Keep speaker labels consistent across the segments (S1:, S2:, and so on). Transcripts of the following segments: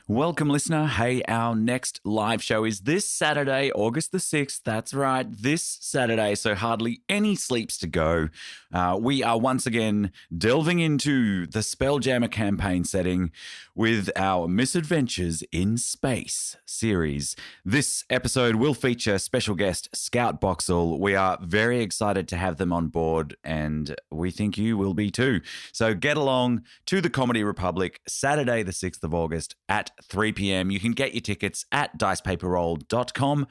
S1: Welcome, listener. Hey, our next live show is this Saturday, August the 6th. That's right, this Saturday, so hardly any sleeps to go. We are once again delving into the Spelljammer campaign setting with our Misdadventures in Space series. This episode will feature special guest Scout Boxall. We are very excited to have them on board, and we think you will be too. So get along to the Comedy Republic, Saturday the 6th of August at 3 p.m. You can get your tickets at dicepaperroll.com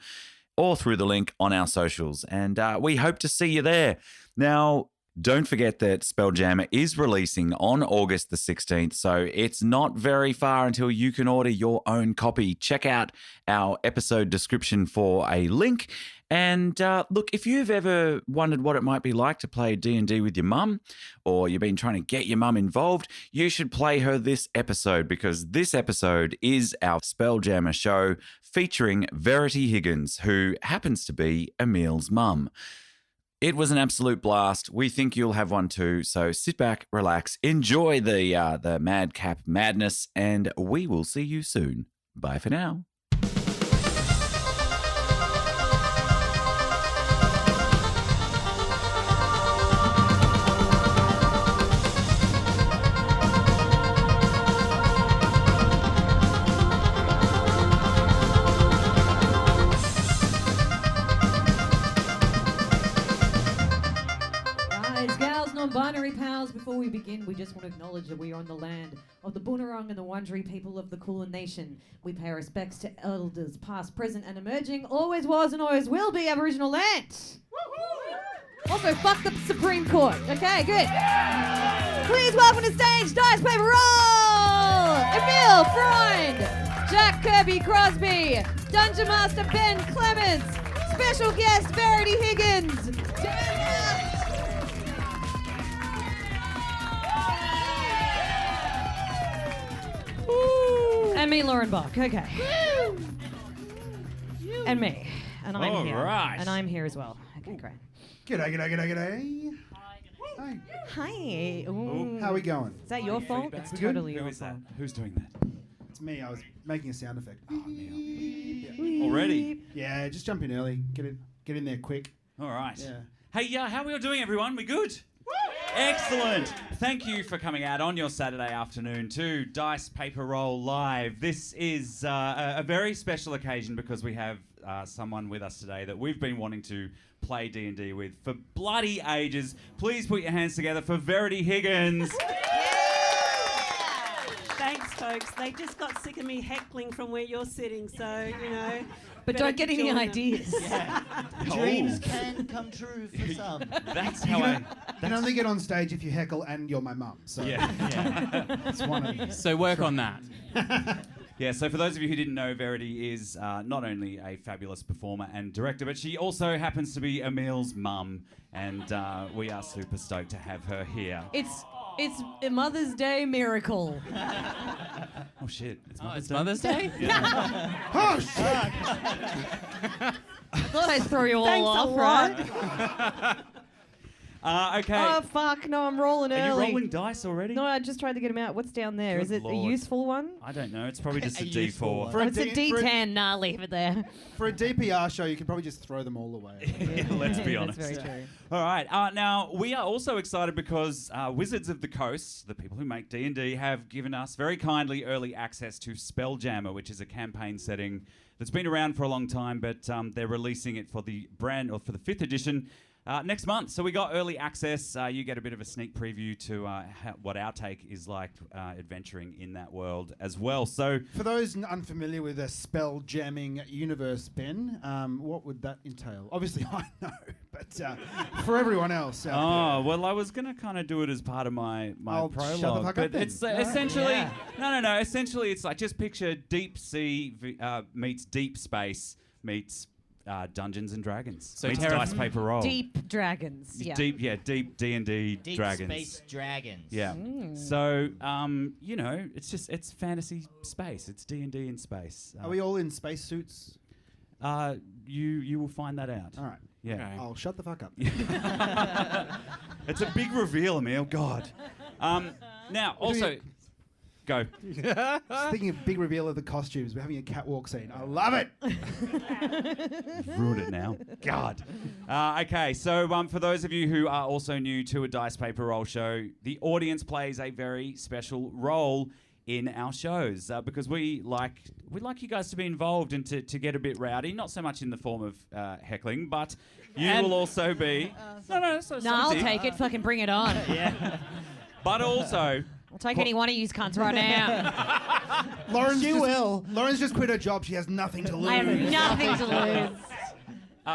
S1: or through the link on our socials. And we hope to see you there. Now, don't forget that Spelljammer is releasing on August the 16th, so it's not very far until you can order your own copy. Check out our episode description for a link. And look, if you've ever wondered what it might be like to play D&D with your mum, or you've been trying to get your mum involved, you should play her this episode, because this episode is our Spelljammer show featuring Verity Higgins, who happens to be Emil's mum. It was an absolute blast. We think you'll have one too. So sit back, relax, enjoy the madcap madness, and we will see you soon. Bye for now.
S2: Non-binary pals, before we begin, we just want to acknowledge that we are on the land of the Boonwurrung and the Wurundjeri people of the Kulin Nation. We pay our respects to elders, past, present, and emerging. Always was and always will be Aboriginal land. Also, fuck the Supreme Court. Okay, good. Please welcome to stage Dice Paper Roll! Emil Freund, Jack Kirby Crosby, Dungeon Master Ben Clements, special guest Verity Higgins, and me, Lauren Bach. Okay. And me. And I'm here.
S1: Right.
S2: And I'm here as well. Okay, great.
S3: G'day. Hi.
S2: Hi. Ooh.
S3: How are we going?
S2: Is that your fault? It's
S3: good?
S2: totally
S1: Who
S2: your
S1: is that?
S2: fault.
S1: Who's doing that?
S3: It's me. I was making a sound effect.
S1: Oh, Neil. Already?
S3: Yeah, just jump in early. Get in there quick.
S1: All right.
S3: Yeah.
S1: Hey, how are we all doing, everyone? We good? Excellent. Thank you for coming out on your Saturday afternoon to Dice Paper Roll Live. This is a very special occasion because we have someone with us today that we've been wanting to play D&D with for bloody ages. Please put your hands together for Verity Higgins.
S4: Thanks, folks. They just got sick of me heckling from where you're sitting, so, you know.
S2: But don't get any ideas.
S5: Dreams can come true for some.
S1: That's how I...
S3: You can only get on stage if you heckle and you're my mum. So
S1: Yeah.
S3: it's one of these.
S6: So work on that.
S1: Yeah, so for those of you who didn't know, Verity is not only a fabulous performer and director, but she also happens to be Emil's mum, and we are super stoked to have her here.
S2: It's a Mother's Day miracle.
S1: Oh, shit. It's
S6: Mother's Day?
S3: Oh, shit!
S2: Thought I'd throw you all
S4: Thanks
S2: off,
S4: a
S2: right?
S4: lot.
S1: Okay.
S2: Oh, fuck. No, I'm rolling
S1: Are you
S2: early.
S1: rolling dice already?
S2: No, I just tried to get him out. What's down there?
S1: Good
S2: Is it
S1: Lord.
S2: a useful one?
S1: I don't know. It's probably just a
S5: useful
S1: D4.
S5: one.
S2: It's a D10. Nah, leave it there.
S3: For a DPR show, you could probably just throw them all away.
S1: Let's be honest.
S2: That's very true.
S1: All right. Now, we are also excited because Wizards of the Coast, the people who make D&D, have given us very kindly early access to Spelljammer, which is a campaign setting that's been around for a long time, but they're releasing it for the for the 5th edition next month. So we got early access. You get a bit of a sneak preview to what our take is like adventuring in that world as well. So
S3: For those unfamiliar with the spell jamming universe, Ben, what would that entail? Obviously, I know, but for everyone else out
S1: Oh, well, I was going to kind of do it as part of my
S3: I'll
S1: prologue.
S3: shut the fuck
S1: but
S3: up then.
S1: it's
S3: All right.
S1: essentially... No. Essentially, it's like just picture deep sea meets deep space meets Dungeons and Dragons.
S6: So
S1: meets
S6: Terra-
S1: Dice Paper Roll.
S2: Deep dragons. Yeah.
S1: Deep D&D
S5: Deep
S1: dragons.
S5: space dragons.
S1: Yeah. So, you know, it's fantasy space. It's D&D in space.
S3: there. Are we all in spacesuits?
S1: You will find that out.
S3: All right.
S1: Yeah.
S6: Okay.
S3: I'll shut the fuck up.
S1: It's a big reveal, Emil. God. Now, also...
S6: Go.
S3: Thinking of big reveal of the costumes. We're having a catwalk scene. I love it.
S6: Ruined it now. God. Okay, so for those of you who are also new to a Dice Paper Roll show, the audience plays a very special role in our shows because we like you guys to be involved and to get a bit rowdy, not so much in the form of heckling, but you will also be... No,
S2: I'll take it. Fucking bring it on.
S5: Yeah.
S6: But also...
S2: I'll take any one of you cunts right now.
S3: Lauren's
S5: You will.
S3: Lauren's just quit her job. She has nothing to lose.
S2: I have nothing to lose.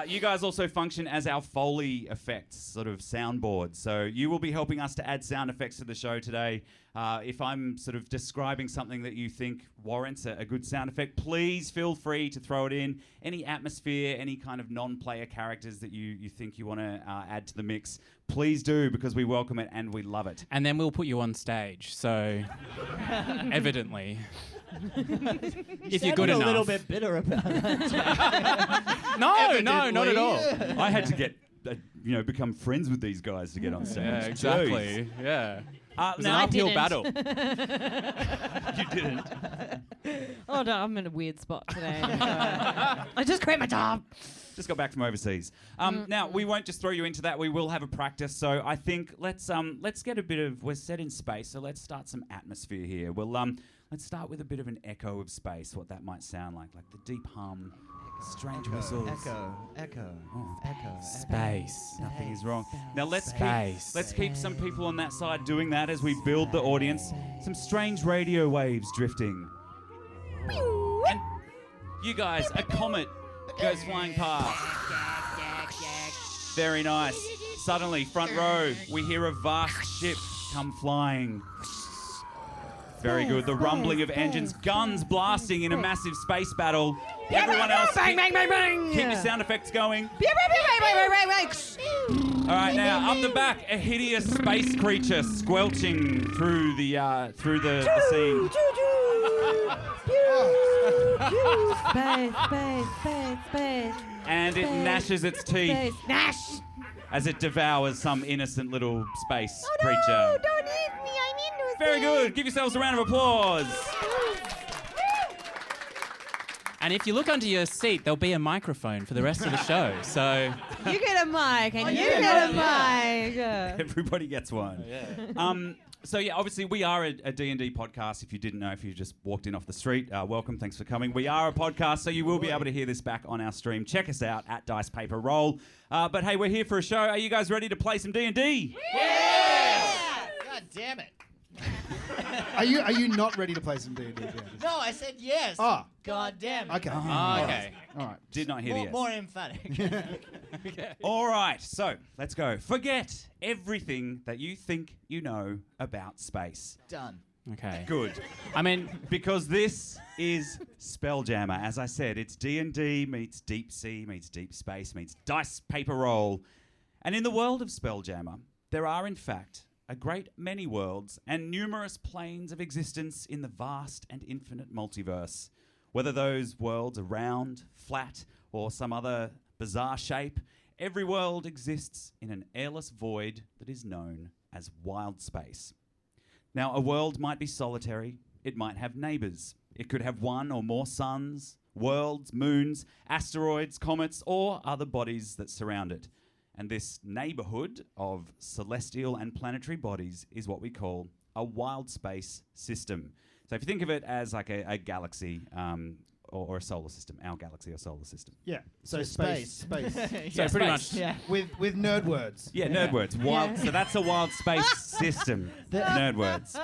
S6: You guys also function as our Foley effects sort of soundboard. So you will be helping us to add sound effects to the show today. If I'm sort of describing something that you think warrants a good sound effect, please feel free to throw it in. Any atmosphere, any kind of non-player characters that you think you want to add to the mix, please do, because we welcome it and we love it.
S7: And then we'll put you on stage, so evidently. If you're good enough.
S5: a little bit bitter about it.
S7: No, not at all.
S6: I had to get, become friends with these guys to get on stage.
S7: Yeah, exactly.
S6: Jeez.
S7: Yeah. It was an
S2: I
S7: uphill
S2: didn't.
S7: battle.
S6: You didn't.
S2: Oh no, I'm in a weird spot today. I just quit my job.
S6: Just got back from overseas. Now, we won't just throw you into that. We will have a practice. So I think let's get a bit of... We're set in space, so let's start some atmosphere here. We'll let's start with a bit of an echo of space, what that might sound like the deep hum, strange whistles.
S5: Echo.
S7: Space.
S6: Nothing is wrong. Now let's
S7: Space.
S6: keep some people on that side doing that as we build the audience. Some strange radio waves drifting. And you guys, a comet goes flying past. Very nice. Suddenly, front row, we hear a vast ship come flying. Very good. The rumbling of engines, guns blasting in a massive space battle. Everyone else,
S2: Bang, bang, bang, bang.
S6: keep your sound effects going.
S2: Bang, bang, bang, bang, bang, bang.
S6: All right, now up the back, a hideous space creature squelching through the scene.
S2: Space.
S6: And it gnashes its teeth
S2: Nash.
S6: as it devours some innocent little space creature.
S2: No, don't eat me. I'm into
S6: Very good. Give yourselves a round of applause.
S7: And if you look under your seat, there'll be a microphone for the rest of the show. So
S2: You get a mic, and you get a mic.
S6: Everybody gets one. So yeah, obviously we are a D&D podcast. If you didn't know, if you just walked in off the street, welcome. Thanks for coming. We are a podcast, so you will be able to hear this back on our stream. Check us out at Dice Paper Roll. But hey, we're here for a show. Are you guys ready to play some D&D?
S5: God damn it.
S3: Are you not ready to play some D&D?
S5: No, I said yes.
S3: Oh.
S5: God damn it.
S3: Okay.
S7: okay.
S3: All right.
S6: Did not hear the yes.
S5: More emphatic.
S6: All right, so let's go. Forget everything that you think you know about space.
S5: Done.
S7: Okay.
S6: Good.
S7: I mean,
S6: Because this is Spelljammer. As I said, it's D&D meets deep sea, meets deep space, meets dice paper roll. And in the world of Spelljammer, there are, in fact, a great many worlds and numerous planes of existence in the vast and infinite multiverse. Whether those worlds are round, flat, or some other bizarre shape, every world exists in an airless void that is known as wild space. Now, a world might be solitary. It might have neighbours. It could have one or more suns, worlds, moons, asteroids, comets, or other bodies that surround it. And this neighbourhood of celestial and planetary bodies is what we call a wild space system. So if you think of it as like a galaxy or a solar system, our galaxy or solar system.
S3: Yeah. So
S5: space.
S3: Space.
S7: so pretty much.
S5: Yeah.
S3: with nerd words.
S6: Yeah, nerd words. Wild. So that's a wild space system. Nerd words.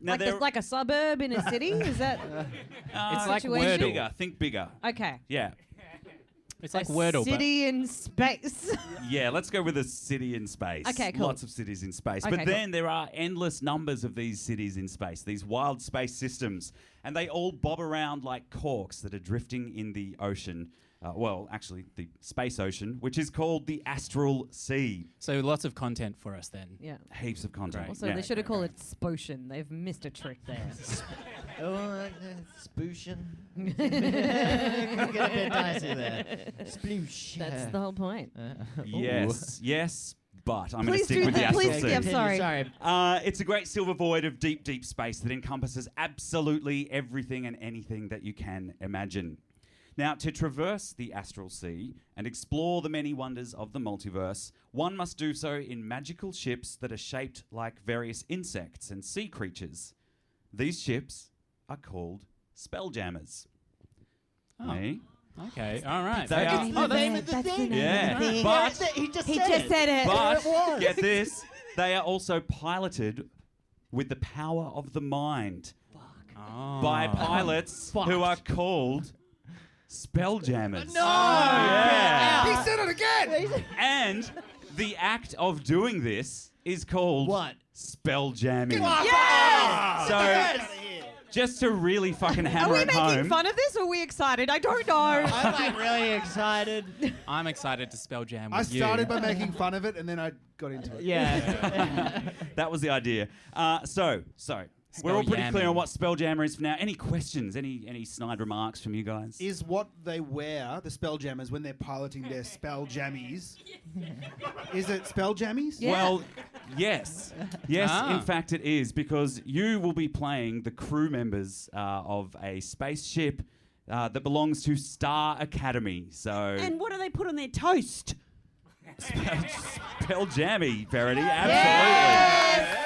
S6: Now
S2: Like a suburb in a city? Is that?
S7: It's like
S2: situation?
S7: Wordle.
S6: bigger. Think bigger.
S2: Okay.
S6: Yeah.
S7: It's like Wordle,
S2: City in space.
S6: Yeah, let's go with a city in space.
S2: Okay, cool.
S6: Lots of cities in space.
S2: Okay,
S6: but then there are endless numbers of these cities in space, these wild space systems. And they all bob around like corks that are drifting in the ocean. Actually, the space ocean, which is called the Astral Sea.
S7: So lots of content for us then.
S2: Yeah.
S6: Heaps of content.
S7: Great.
S2: Also,
S6: Yeah.
S2: they should have called it Spotion. They've missed a trick there.
S5: Spooshin. Get a bit dicey there. Sploosh.
S2: That's the whole point.
S6: Yes, but I'm going to
S2: Please
S6: stick
S2: do
S6: with the
S2: that.
S6: astral
S2: Please,
S6: sea.
S2: I'm sorry.
S6: It's a great silver void of deep, deep space that encompasses absolutely everything and anything that you can imagine. Now, to traverse the astral sea and explore the many wonders of the multiverse, one must do so in magical ships that are shaped like various insects and sea creatures. These ships are called Spelljammers.
S7: Oh.
S6: Eh?
S7: Okay, all right.
S6: They are-
S5: That's the name of the
S2: That's the
S5: thing.
S2: name
S6: Yeah,
S2: of the thing.
S6: but-
S5: He just
S2: He
S5: said
S2: just
S5: it.
S2: said it.
S6: But,
S5: There it was.
S6: get this, they are also piloted with the power of the mind
S7: Oh.
S6: by pilots who are called Spelljammers.
S5: No!
S6: Yeah.
S3: He said it again.
S6: And the act of doing this is called
S5: What?
S6: spelljamming.
S5: Yes!
S6: So, just to really fucking
S2: Are
S6: hammer
S2: we
S6: it
S2: making
S6: home.
S2: fun of this or are we excited? I don't know.
S5: I'm like really excited.
S7: I'm excited to spell jam
S3: I
S7: with you.
S3: started by making fun of it, and then I got into it.
S5: Yeah.
S6: That was the idea. So we're all pretty clear
S7: Spelljamming.
S6: on what spelljammer is for now. Any questions? Any snide remarks from you guys?
S3: Is what they wear, the spelljammers, when they're piloting their spelljammies, is it spelljammies?
S2: Yeah.
S6: Well, yes. Yes,
S7: Ah.
S6: in fact it is, because you will be playing the crew members of a spaceship that belongs to Star Academy. So,
S4: And what do they put on their toast?
S6: spelljammy, Verity, absolutely.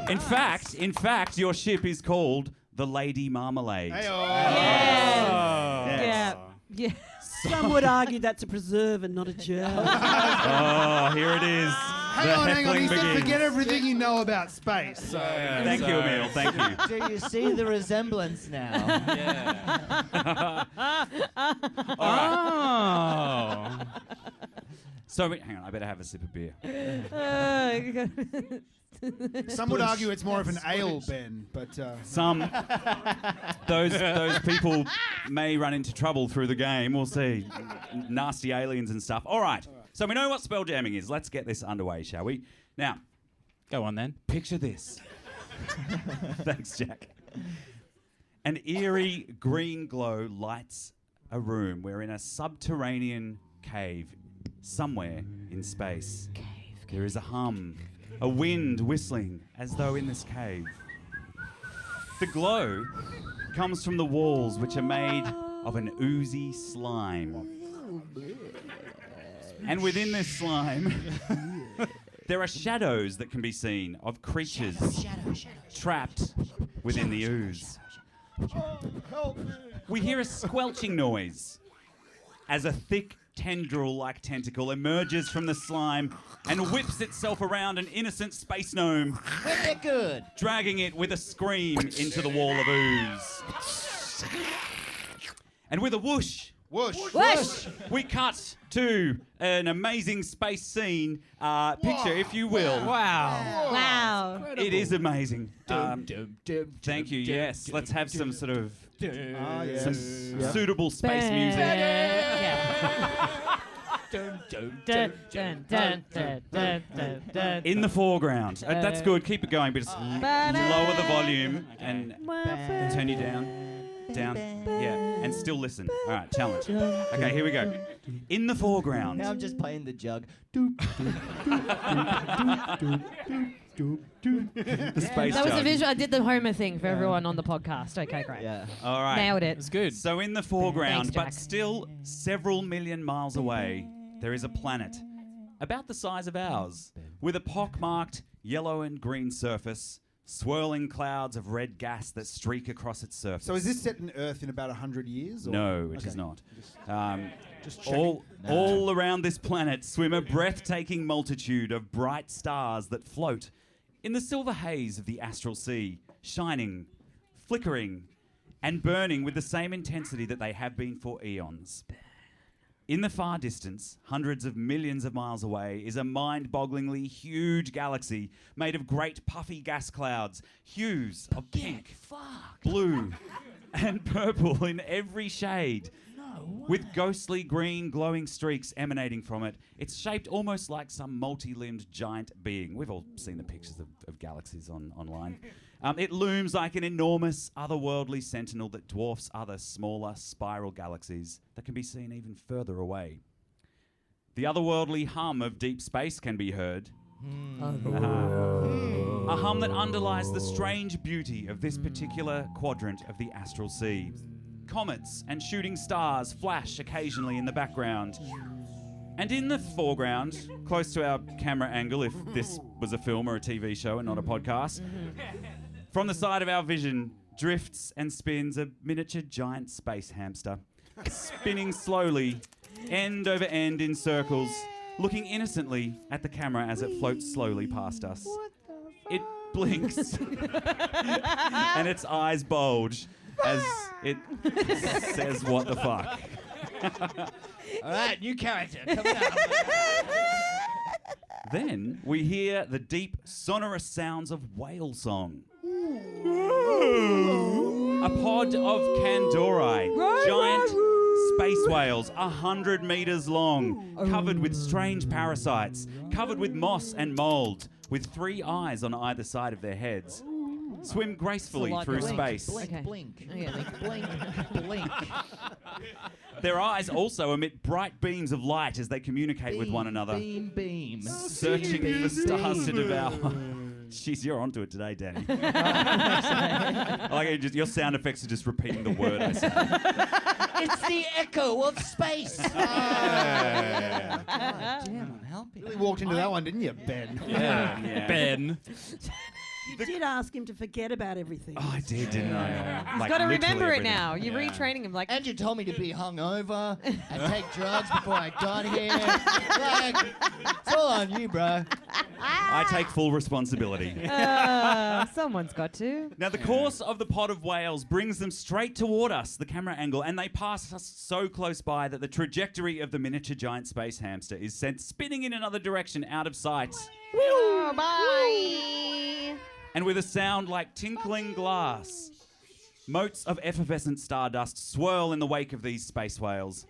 S6: In fact, your ship is called the Lady Marmalade.
S3: Hey-oh.
S2: Yeah. Yeah.
S4: Some would argue that's a preserve and not a germ.
S6: Oh, here it is.
S3: Hang
S6: The
S3: on.
S6: heckling
S3: He said
S6: begins.
S3: forget everything you know about space. So.
S6: Thank you, Emil. Thank you.
S5: Do you see the resemblance now?
S7: Yeah.
S6: All right.
S7: Oh.
S6: So, hang on. I better have a sip of beer.
S3: Some would argue it's more of an ale, Ben, but
S6: Some those people may run into trouble through the game. We'll see. Nasty aliens and stuff. All right. So we know what spelljamming is. Let's get this underway, shall we? Now,
S7: Go on then.
S6: picture this. Thanks, Jack. An eerie green glow lights a room. We're in a subterranean cave somewhere in space. There is a hum, a wind whistling as though in this cave. The glow comes from the walls, which are made of an oozy slime. And within this slime, there are shadows that can be seen of creatures trapped within the ooze. We hear a squelching noise as a thick tendril-like tentacle emerges from the slime and whips itself around an innocent space gnome,
S5: They're good.
S6: dragging it with a scream into the wall of ooze. And with a whoosh,
S2: Whoosh!
S6: we cut to an amazing space scene. Picture, if you will.
S7: Wow.
S2: Wow.
S6: It is amazing. Thank you. Yes, let's have some sort of some suitable space music. In the foreground. That's good. Keep it going, but just lower the volume and turn you down. Down. Yeah. And still listen. All right, challenge. Okay, here we go. In the foreground.
S5: Now I'm just playing the jug.
S6: The space
S2: That was a
S6: jug.
S2: visual. I did the Homer thing for everyone on the podcast. Okay, great.
S5: Yeah.
S6: All right.
S2: Nailed it.
S7: It's good.
S6: So in the foreground,
S2: Thanks,
S6: but
S2: Jack.
S6: still several million miles away, there is a planet about the size of ours, with a pockmarked yellow and green surface, swirling clouds of red gas that streak across its surface.
S3: So is this set in Earth in about 100 years? Or?
S6: No, it is
S3: Okay.
S6: not.
S3: Just checking.
S6: All around this planet swim a breathtaking multitude of bright stars that float in the silver haze of the astral sea, shining, flickering, and burning with the same intensity that they have been for eons. In the far distance, hundreds of millions of miles away, is a mind-bogglingly huge galaxy made of great puffy gas clouds, hues of pink, blue, and purple in every shade, with ghostly green glowing streaks emanating from it. It's shaped almost like some multi-limbed giant being. We've all seen the pictures of galaxies online. It looms like an enormous otherworldly sentinel that dwarfs other smaller spiral galaxies that can be seen even further away. The otherworldly hum of deep space can be heard. A hum that underlies the strange beauty of this particular quadrant of the astral sea. Comets and shooting stars flash occasionally in the background. And in the foreground, close to our camera angle, if this was a film or a TV show and not a podcast, from the side of our vision drifts and spins a miniature giant space hamster, spinning slowly, end over end in circles, looking innocently at the camera as it floats slowly past us. It blinks, and its eyes bulge as it says, "What the fuck?"
S5: All right, new character coming up.
S6: Then we hear the deep, sonorous sounds of whale song. A pod of Kandori, giant space whales, 100 meters long, covered with strange parasites, covered with moss and mold, with 3 eyes on either side of their heads, swim gracefully
S2: So like
S6: through
S2: a
S6: space.
S2: Okay.
S5: Blink.
S2: Oh, yeah,
S5: Blink. Blink.
S6: Their eyes also emit bright beams of light as they communicate with one another,
S5: Beam.
S6: searching for stars to devour. Jeez, you're onto it today, Danny. I like it, your sound effects are just repeating the word I said.
S5: It's the echo of space. God damn, I'm helping.
S3: Really walked into that one, didn't you, Ben?
S6: Yeah.
S7: Ben.
S4: You did ask him to forget about everything.
S6: Oh, I did, didn't I?
S2: He's got to remember it
S6: literally
S2: now.
S6: everything.
S2: You're
S6: Yeah.
S2: retraining him like.
S5: And you told me to be hungover and take drugs before I got here. Like, it's all on you, bro.
S6: I take full responsibility.
S2: Someone's got to.
S6: Now, the course of the pod of whales brings them straight toward us, the camera angle, and they pass us so close by that the trajectory of the miniature giant space hamster is sent spinning in another direction out of sight.
S2: Oh, bye.
S6: And with a sound like tinkling glass, motes of effervescent stardust swirl in the wake of these space whales.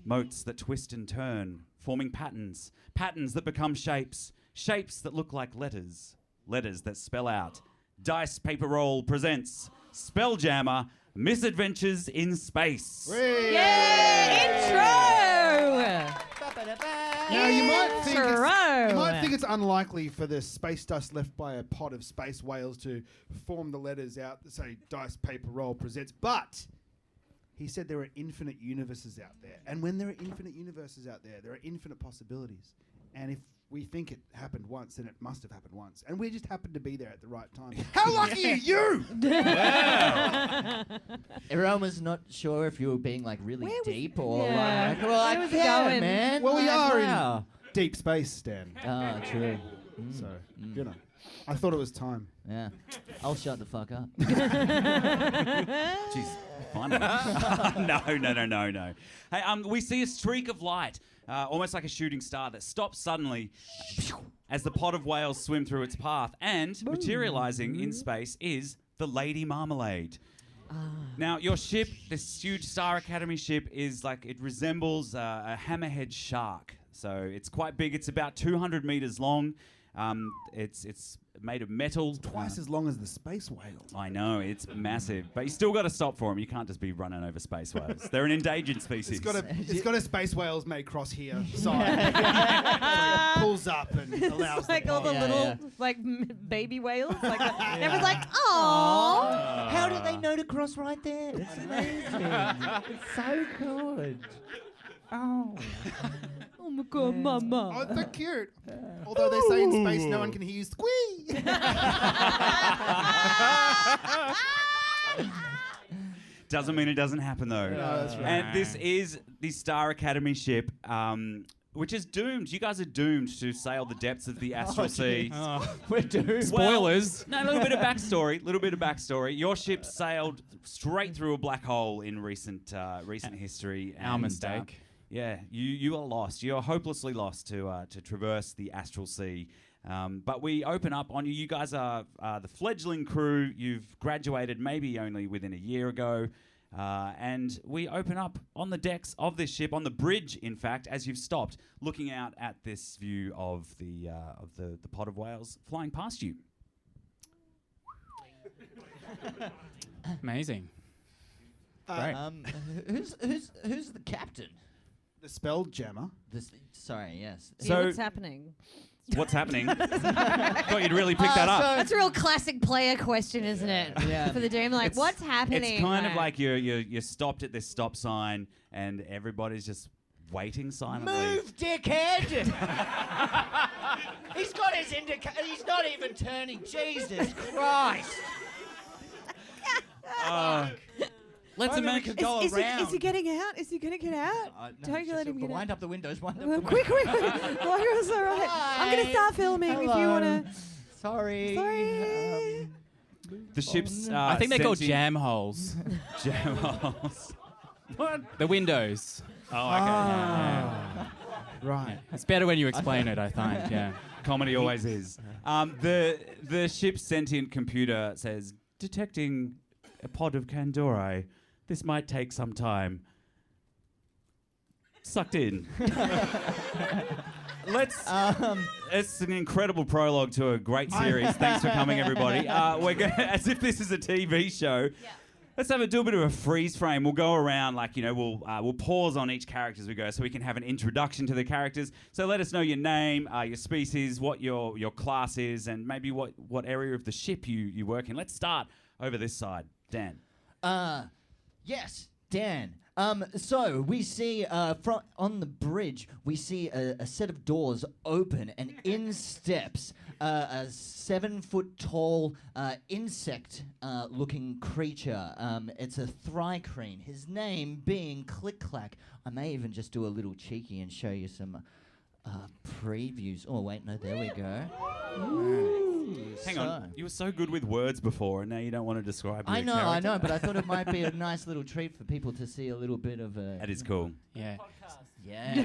S6: Motes that twist and turn, forming patterns, patterns that become shapes, shapes that look like letters, letters that spell out. Dice Paper Roll presents Spelljammer, Misadventures in Space.
S2: Intro.
S3: Now you might think
S2: Intro.
S3: it's unlikely for the space dust left by a pod of space whales to form the letters out that say Dice Paper Roll presents, but he said there are infinite universes out there, and when there are infinite universes out there are infinite possibilities. And if we think it happened once, then it must have happened once, and we just happened to be there at the right time. How lucky are you?
S5: Everyone was not sure if you were being like really deep or
S2: Yeah.
S5: like, well,
S2: Where was it going?
S5: man.
S3: Well, we
S5: Like,
S3: are
S5: wow.
S3: in deep space, Stan.
S5: Oh, true.
S3: So, you know, I thought it was time.
S5: Yeah. I'll shut the fuck up.
S6: Jeez, funny. No. Hey, we see a streak of light, almost like a shooting star, that stops suddenly as the pod of whales swim through its path, and materializing in space is the Lady Marmalade. Now, your ship, this huge Star Academy ship, is like, it resembles a hammerhead shark. So it's quite big. It's about 200 meters long. It's made of metal.
S3: Twice as long as the space whale.
S6: I know, it's massive. But you still got to stop for them. You can't just be running over space whales. They're an endangered species.
S3: It's got a space whale's made cross here side. So it pulls up and allows
S2: It's like all the
S5: Yeah,
S2: little
S5: yeah.
S2: like baby whales. Like everyone's like, oh.
S5: How did they know to cross right there? It's amazing. It's so good. Oh.
S2: Oh my god, mama.
S3: Oh, it's so cute. Although they say in space no one can hear you squeak.
S6: Doesn't mean it doesn't happen, though.
S3: No, that's right.
S6: And this is the Star Academy ship, which is doomed. You guys are doomed to sail the depths of the astral sea.
S5: We're doomed.
S7: Spoilers.
S6: No, a little bit of backstory. Your ship sailed straight through a black hole in recent history.
S7: Our
S6: and,
S7: mistake.
S6: Yeah, you are lost. You are hopelessly lost to traverse the astral sea. But we open up on you. You guys are the fledgling crew. You've graduated maybe only within a year ago. And we open up on the decks of this ship, on the bridge, in fact, as you've stopped, looking out at this view of the pod of whales flying past you.
S7: Amazing. Great.
S5: Who's the captain?
S3: The Spelljammer.
S5: Sorry, yes.
S2: Yeah, what's happening?
S6: What's happening? Thought you'd really pick that up.
S2: That's a real classic player question, isn't it?
S5: Yeah.
S2: For the game, like,
S6: It's-
S2: what's happening?
S6: It's kind of like you're stopped at this stop sign and everybody's just waiting silently.
S5: Move, dickhead! He's got his indicator. He's not even turning. Jesus Christ!
S7: Let's
S5: Only we
S7: imagine.
S5: could go around.
S2: Is he getting out? Is he going to get out?
S5: No,
S2: Don't
S5: it's
S2: you let
S5: just
S2: him get
S5: wind
S2: out.
S5: up the windows. Wind up the
S2: Well,
S5: windows.
S2: quick. Well, it's all right. I'm going to start filming if you
S5: Hello.
S2: want to.
S5: Sorry.
S2: Sorry.
S6: The ship's.
S7: I think they're called
S6: sentient-
S7: jam holes.
S6: Jam holes. What?
S7: The windows.
S6: Oh, okay. Yeah.
S3: Right.
S7: It's better when you explain it, I find. Yeah.
S6: Comedy always is. The ship's sentient computer says, detecting a pod of Kandori. This might take some time. Sucked in. It's an incredible prologue to a great series. Thanks for coming, everybody. As if this is a TV show. Yeah. Let's do a bit of a freeze frame. We'll go around, we'll pause on each character as we go so we can have an introduction to the characters. So let us know your name, your species, what your class is, and maybe what area of the ship you work in. Let's start over this side. Dan.
S5: Yes, Dan. So we see on the bridge, we see a set of doors open, and in steps a 7-foot-tall insect-looking creature. It's a thrycreen. His name being Click Clack. I may even just do a little cheeky and show you some previews. Oh wait, no, there we go.
S6: Hang on, you were so good with words before, and now you don't want to describe your
S5: I
S6: character.
S5: know, but I thought it might be a nice little treat for people to see a little bit of a.
S6: That is cool.
S7: Yeah.
S5: Yeah.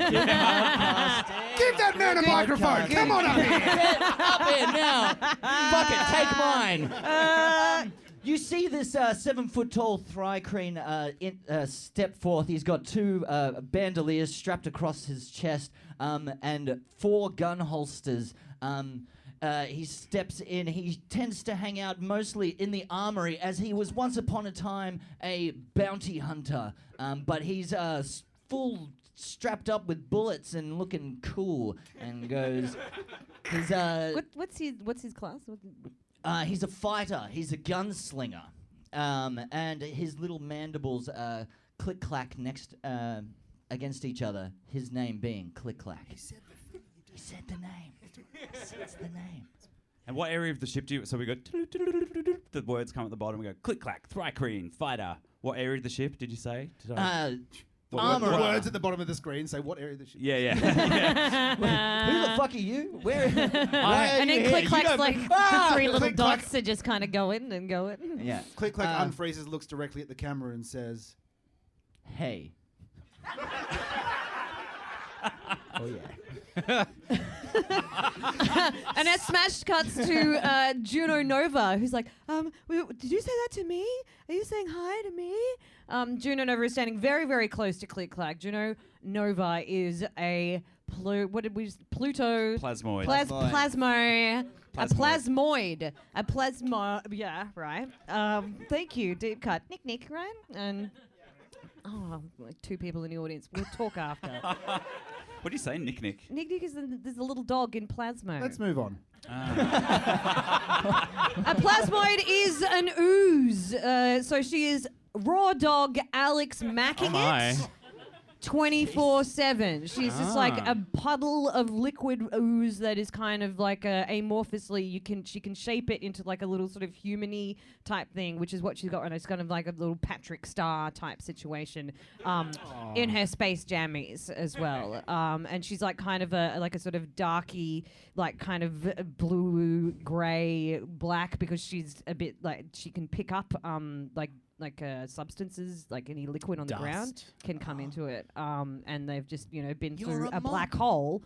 S3: Give that man a microphone. Come on up here.
S5: Get up here now. Fuck it, take mine. You see this 7-foot-tall thrycreen step forth. He's got 2 bandoliers strapped across his chest and 4 gun holsters. He steps in. He tends to hang out mostly in the armory, as he was once upon a time a bounty hunter. But he's full strapped up with bullets and looking cool, and goes.
S2: What's his class?
S5: He's a fighter. He's a gunslinger. And his little mandibles click clack next against each other. His name being Click Clack. He said the name. It's the name.
S6: And what area of the ship do you... So we go... The words come at the bottom. We go click, clack, thrycreen, fighter. What area of the ship did you say?
S5: Armor.
S3: Words at the bottom of the screen say what area of the ship.
S6: Yeah.
S5: Who the fuck are you? Where?
S2: And then Click Clack's like 3 little
S3: Click
S2: dots
S3: Clack.
S2: that just kind of go in and go in.
S5: Yeah.
S3: Click Clack unfreezes, looks directly at the camera and says,
S5: Hey. Oh yeah.
S2: And it smash cuts to Juno Nova, who's like, did you say that to me? Are you saying hi to me? Juno Nova is standing very, very close to Click Clack. Juno Nova is a Pluto
S6: Plasmoid.
S2: Plasmoid. Yeah, right. Thank you, deep cut. Nick, right? And like 2 people in the audience. We'll talk after.
S6: What do you say, Nick?
S2: Nick is there's a little dog in Plasmo.
S3: let's move on.
S2: A plasmoid is an ooze. So she is raw dog Alex macking it 24/7. She's just like a puddle of liquid ooze that is kind of like amorphously. She can shape it into like a little sort of human-y type thing, which is what she's got. And it's kind of like a little Patrick Star type situation in her space jammies as well. And she's like kind of a sort of darky, like kind of blue, grey, black, because she's a bit like she can pick up substances, like any liquid on the ground can come into it. And they've just, been through a black hole.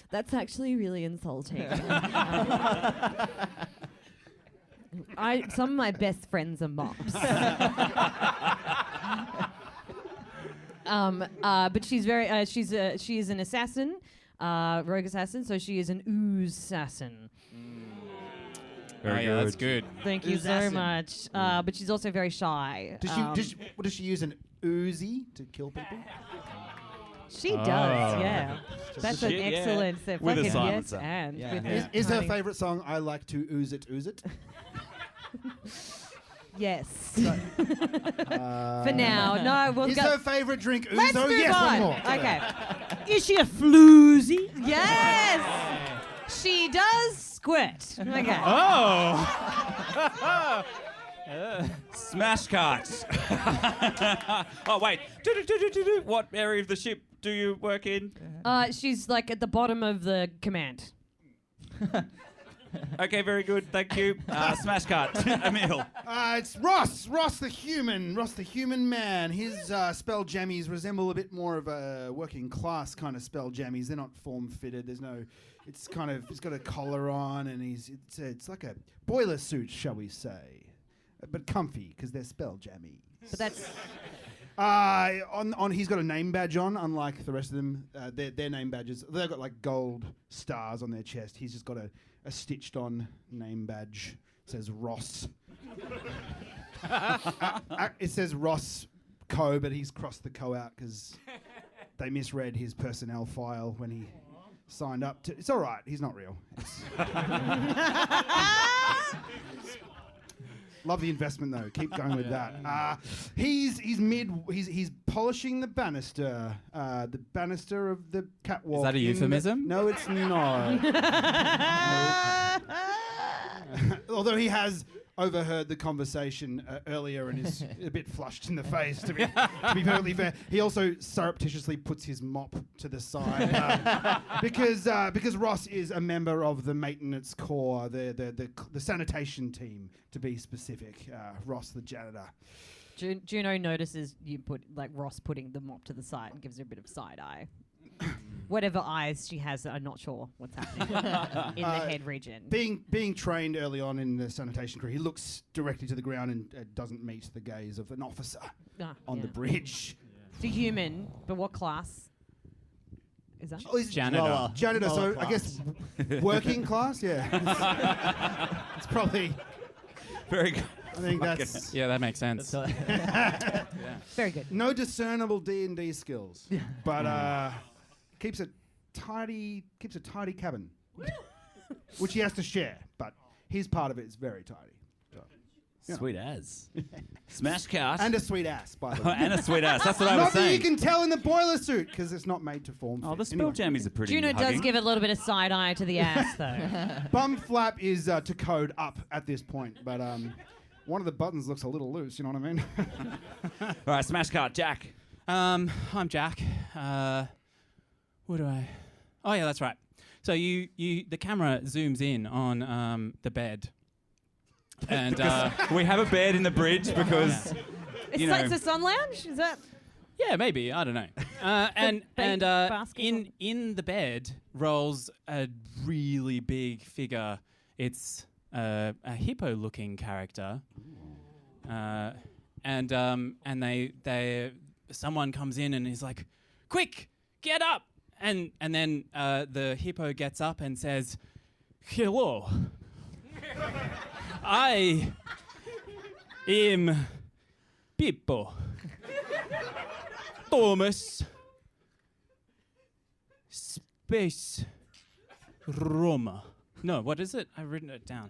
S2: That's actually really insulting. Some of my best friends are mops. But she's very, she is an assassin, rogue assassin, so she is an ooze assassin.
S6: Very
S7: That's good.
S2: Thank you so much. But she's also very shy.
S3: Does she use an Uzi to kill people.
S2: She does,
S7: Oh.
S2: yeah. That's an
S6: Shit, yeah.
S2: excellent
S6: With a
S2: yes
S6: silencer.
S2: and.
S5: Yeah.
S2: with
S5: Yeah.
S2: the
S3: Is her
S2: tiny-
S3: favourite song I Like to Ooze It, Ooze It?
S2: Yes.
S3: Uh,
S2: For now. No, we'll
S3: Is
S2: go.
S3: her favourite drink Ouzo?
S2: Let's move
S3: Yes,
S2: on.
S3: one more.
S2: Okay.
S4: Is she a floozy?
S2: Yes. She does squirt. Okay.
S7: Oh!
S6: Smash carts. Oh wait. Do-do-do-do-do-do. What area of the ship do you work in?
S2: She's like at the bottom of the command.
S6: Okay, very good. Thank you. Smash cart. Emil.
S3: It's Ross. Ross the human man. His spell jammies resemble a bit more of a working class kind of spell jammies. They're not form fitted. There's no. It's kind of. He's got a collar on, and it's like a boiler suit, shall we say, but comfy because they're spell jammies.
S2: But that's
S3: He's got a name badge on, unlike the rest of them. Their name badges. They've got like gold stars on their chest. He's just got a stitched on name badge. It says Ross. It says Ross Co, but he's crossed the Co out because they misread his personnel file when he signed up to. It's all right. He's not real. Love the investment though. Keep going with that. He's polishing the banister. The banister of the catwalk.
S7: Is that a
S3: in the-
S7: euphemism?
S3: No, it's not. Although he has overheard the conversation earlier and is a bit flushed in the face, to be perfectly fair. He also surreptitiously puts his mop to the side because Ross is a member of the maintenance corps, the sanitation team, to be specific. Ross, the janitor.
S2: Juno notices you put like Ross putting the mop to the side and gives her a bit of side eye. Whatever eyes she has, I'm not sure what's happening in the head region.
S3: Being trained early on in the sanitation crew, he looks directly to the ground and doesn't meet the gaze of an officer on the bridge.
S2: It's a human, but what class is that?
S3: Oh, he's
S7: Janitor.
S5: Lower.
S3: Janitor,
S5: Lower
S3: so I guess working class, yeah. It's probably,
S6: Very good.
S3: I think that's
S7: Yeah, that makes sense.
S2: Very good.
S3: no discernible D&D skills, but keeps a tidy cabin, which he has to share, but his part of it is very tidy. So. Yeah.
S6: Sweet as. Smash cart.
S3: And a sweet ass, by the way.
S6: And a sweet ass. That's what I was
S3: Not that you
S6: saying.
S3: can tell in the boiler suit, because it's not made to form.
S6: Oh, the
S3: fit.
S6: spell
S3: Anyway.
S6: jammies are pretty
S2: Juno
S6: hugging.
S2: does give a little bit of side eye to the ass, though.
S3: Bum flap is to code up at this point, but one of the buttons looks a little loose, you know what I mean?
S6: All right, smash cart, Jack.
S7: I'm Jack. What do I? Oh yeah, that's right. So the camera zooms in on the bed, and
S6: We have a bed in the bridge because
S2: It's
S6: you
S2: like
S6: know.
S2: it's a sun lounge. Is that?
S7: yeah, maybe I don't know. And
S2: basket
S7: in the bed rolls a really big figure. It's a hippo-looking character, and they someone comes in and is like, "Quick, get up!" And then the hippo gets up and says, "Hello, I am Pippo Thomas Space Roma." No, what is it? I've written it down.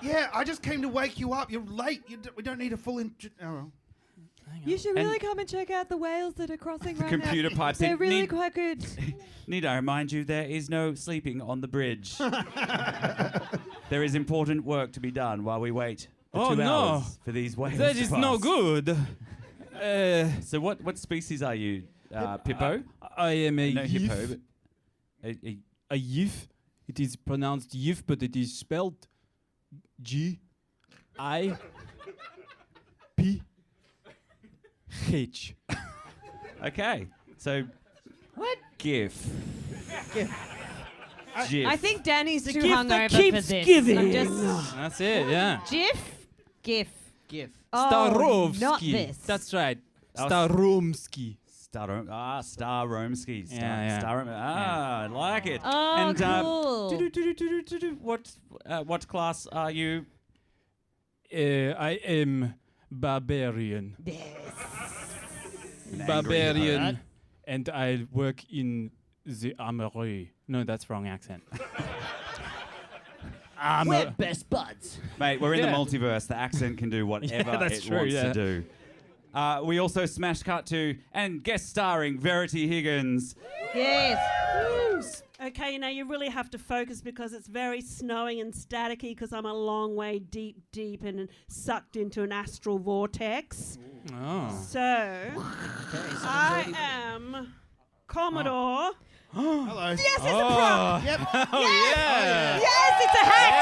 S3: Yeah, I just came to wake you up. You're late. We don't need a full intro. Oh, well.
S7: Hang on.
S2: You should
S6: And-
S2: really come and check out the whales that are crossing right
S6: computer
S2: now.
S6: pipes
S2: They're
S6: in.
S2: really
S6: Need-
S2: quite good.
S6: Need I remind you, there is no sleeping on the bridge. There is important work to be done while we wait for
S7: Oh,
S6: 2
S7: no.
S6: hours for these whales
S7: That
S6: to
S7: is
S6: pass.
S7: no good.
S6: So what species are you, Pippo?
S7: I am a
S6: No
S7: youth.
S6: hippo, but a
S7: A youth. It is pronounced youth, but it is spelled G-I-P-H.
S6: okay. So
S2: What?
S6: GIF. GIF.
S2: I think Danny's too
S4: gift that
S2: hungover for
S4: keeps
S2: this.
S4: giving.
S2: I'm just
S7: That's it, yeah.
S2: GIF.
S5: GIF.
S2: Oh,
S7: Starovsky.
S2: not this.
S7: That's right.
S6: Oh,
S7: Staromsky.
S6: Staromsky.
S7: Yeah, yeah.
S6: I like it.
S2: Oh,
S6: And
S2: cool.
S6: what class are you?
S7: I am barbarian.
S5: Yes.
S6: An angry
S7: Barbarian.
S6: pirate.
S7: And I work in the armory. No, that's wrong accent.
S5: We're best buds.
S6: Mate, we're in
S7: Yeah.
S6: the multiverse. The accent can do whatever
S7: that's
S6: it
S7: true,
S6: wants
S7: yeah.
S6: to do. We also smash cut to and guest starring Verity Higgins.
S2: Yes.
S4: Okay, now you really have to focus because it's very snowy and staticky because I'm a long way deep and sucked into an astral vortex.
S7: Oh.
S4: So, I am Commodore.
S3: Hello.
S2: Yes, it's a prop.
S3: Yep.
S7: Oh, yeah.
S2: Yes, it's a hat.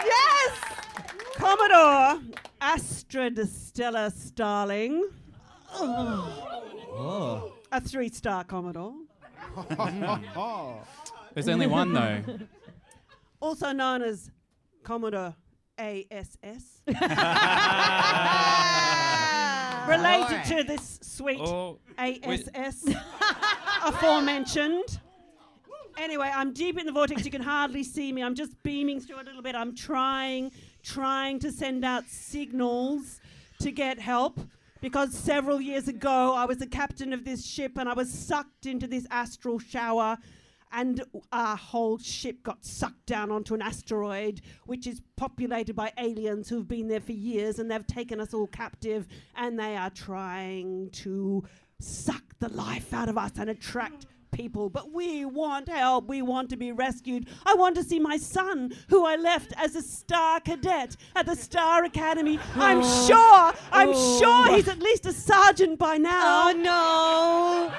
S2: Yes.
S4: Commodore Astra de Stella Starling.
S5: Oh.
S4: A 3-star Commodore.
S7: There's only one, though.
S4: Also known as Commodore ASS. Related to this sweet
S7: Oh,
S4: ASS aforementioned. Anyway, I'm deep in the vortex. You can hardly see me. I'm just beaming through a little bit. I'm trying to send out signals to get help because several years ago I was the captain of this ship and I was sucked into this astral shower and our whole ship got sucked down onto an asteroid which is populated by aliens who've been there for years and they've taken us all captive and they are trying to suck the life out of us and attract people. But we want help. We want to be rescued. I want to see my son, who I left as a star cadet at the Star Academy. I'm sure he's at least a sergeant by now.
S2: Oh no.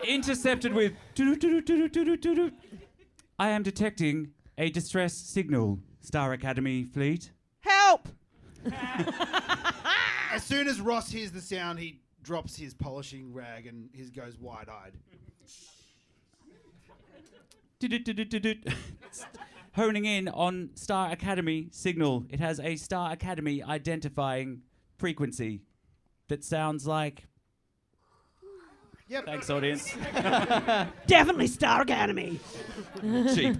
S6: Intercepted with doo-doo-doo-doo-doo-doo-doo. I am detecting a distress signal, Star Academy fleet.
S4: Help!
S3: As soon as Ross hears the sound, he drops his polishing rag and he goes wide-eyed.
S6: Honing in on Star Academy signal. It has a Star Academy identifying frequency that sounds like...
S3: Yep.
S6: Thanks, audience.
S4: Definitely Star Academy.
S6: Cheap.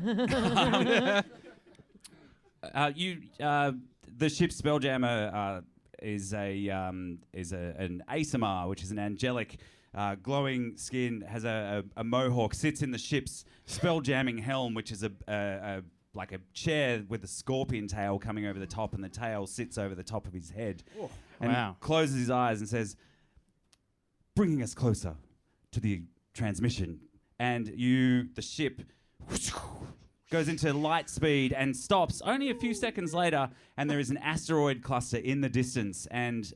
S6: The ship Spelljammer is an ASMR, which is an angelic glowing skin, has a mohawk, sits in the ship's spelljamming helm, which is like a chair with a scorpion tail coming over the top, and the tail sits over the top of his head.
S3: Oh.
S6: And
S7: Wow.
S6: closes his eyes and says, bringing us closer to the transmission. And the ship goes into light speed and stops only a few seconds later, and there is an asteroid cluster in the distance. And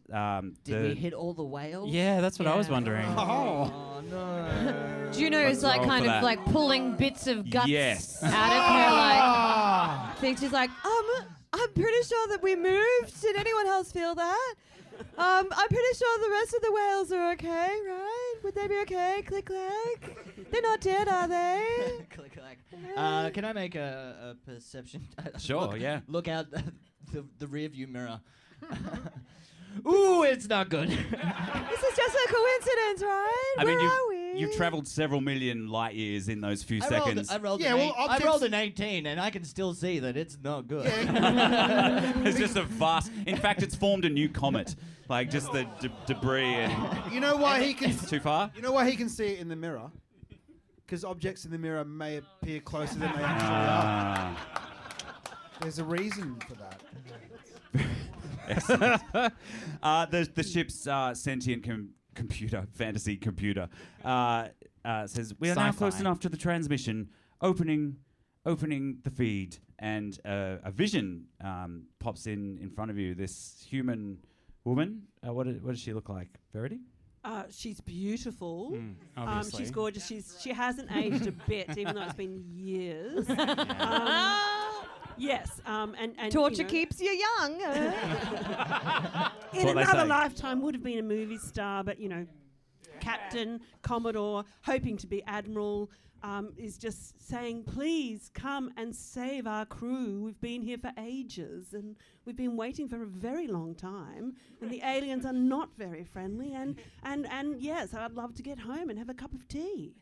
S5: Did we hit all the whales?
S7: Yeah, that's what I was
S2: Yeah.
S7: wondering.
S5: Oh, no.
S2: Juno's like
S6: roll
S2: kind
S6: for
S2: of
S6: that.
S2: like pulling bits of guts
S6: Yes.
S2: out of her like thing. She's like, I'm pretty sure that we moved. Did anyone else feel that? I'm pretty sure the rest of the whales are okay, right? Would they be okay? Click clack. They're not dead, are they?
S5: Click, click. Can I make a perception?
S6: Sure, yeah.
S5: Look out the rear view mirror. Ooh, it's not good.
S2: This is just a coincidence, right?
S6: I mean,
S2: Where are we?
S6: you've traveled several million light years in those few seconds.
S5: I rolled
S3: Yeah, well,
S5: I rolled
S3: objects-
S5: an 18, and I can still see that it's not good.
S6: It's just a vast... In fact, it's formed a new comet. Like, just the debris and...
S3: You know why he can?
S6: Too far?
S3: You know why he can see it in the mirror? Because objects in the mirror may appear closer than they actually are. There's a reason for that.
S6: The ship's sentient fantasy computer, says, we are now
S7: Sci-fi.
S6: close enough to the transmission, opening the feed, and a vision pops in front of you. This human woman. What does she look like? Verity?
S4: She's beautiful.
S7: Obviously.
S4: She's gorgeous. She hasn't aged a bit, even though it's been years. Yes, and
S2: Torture
S4: you know,
S2: keeps you young.
S4: in
S6: what they
S4: another
S6: say.
S4: lifetime would have been a movie star, but you know, Captain, Commodore, hoping to be Admiral, is just saying, please come and save our crew. We've been here for ages and we've been waiting for a very long time, and the aliens are not very friendly, and yes, I'd love to get home and have a cup of tea.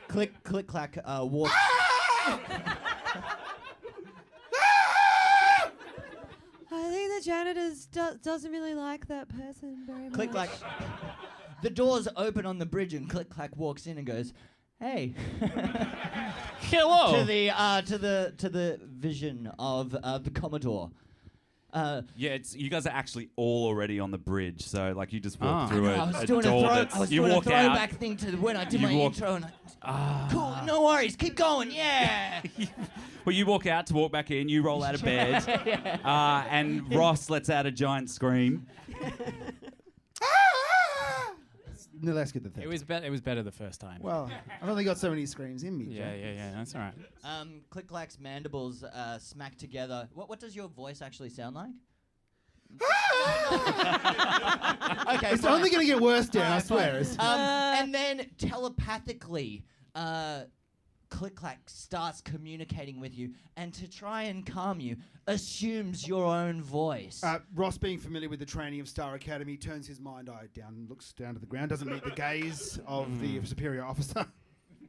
S5: Click, click, clack, walk.
S2: I think the the janitors doesn't really like that person very much.
S5: Click clack. The doors open on the bridge, and Click Clack walks in and goes, "Hey."
S7: Hello.
S5: to the vision of the Commodore.
S6: Yeah, you guys are actually all already on the bridge, so like you just walk through
S5: I was
S6: a
S5: doing
S6: door
S5: I
S6: that's
S5: was
S6: you
S5: doing a
S6: walk
S5: throwback
S6: out.
S5: thing to when I did
S6: You
S5: my
S6: walk-
S5: intro, and cool, no worries, keep going, yeah.
S6: Well, you walk out to walk back in. You roll out of bed, and Ross lets out a giant scream.
S3: No, let's get the thing.
S7: It was better the first time.
S3: Well, I've only got so many screams in me.
S7: yeah,
S3: Jack.
S7: yeah. That's all right.
S5: Click Clack's mandibles smack together. What does your voice actually sound like? Okay,
S3: It's
S5: fine.
S3: only going to get worse, Dan, I swear. It's-
S5: And then telepathically, Click Clack starts communicating with you, and to try and calm you, assumes your own voice.
S3: Ross, being familiar with the training of Star Academy, turns his mind eye down, looks down to the ground, doesn't meet the gaze of the superior officer.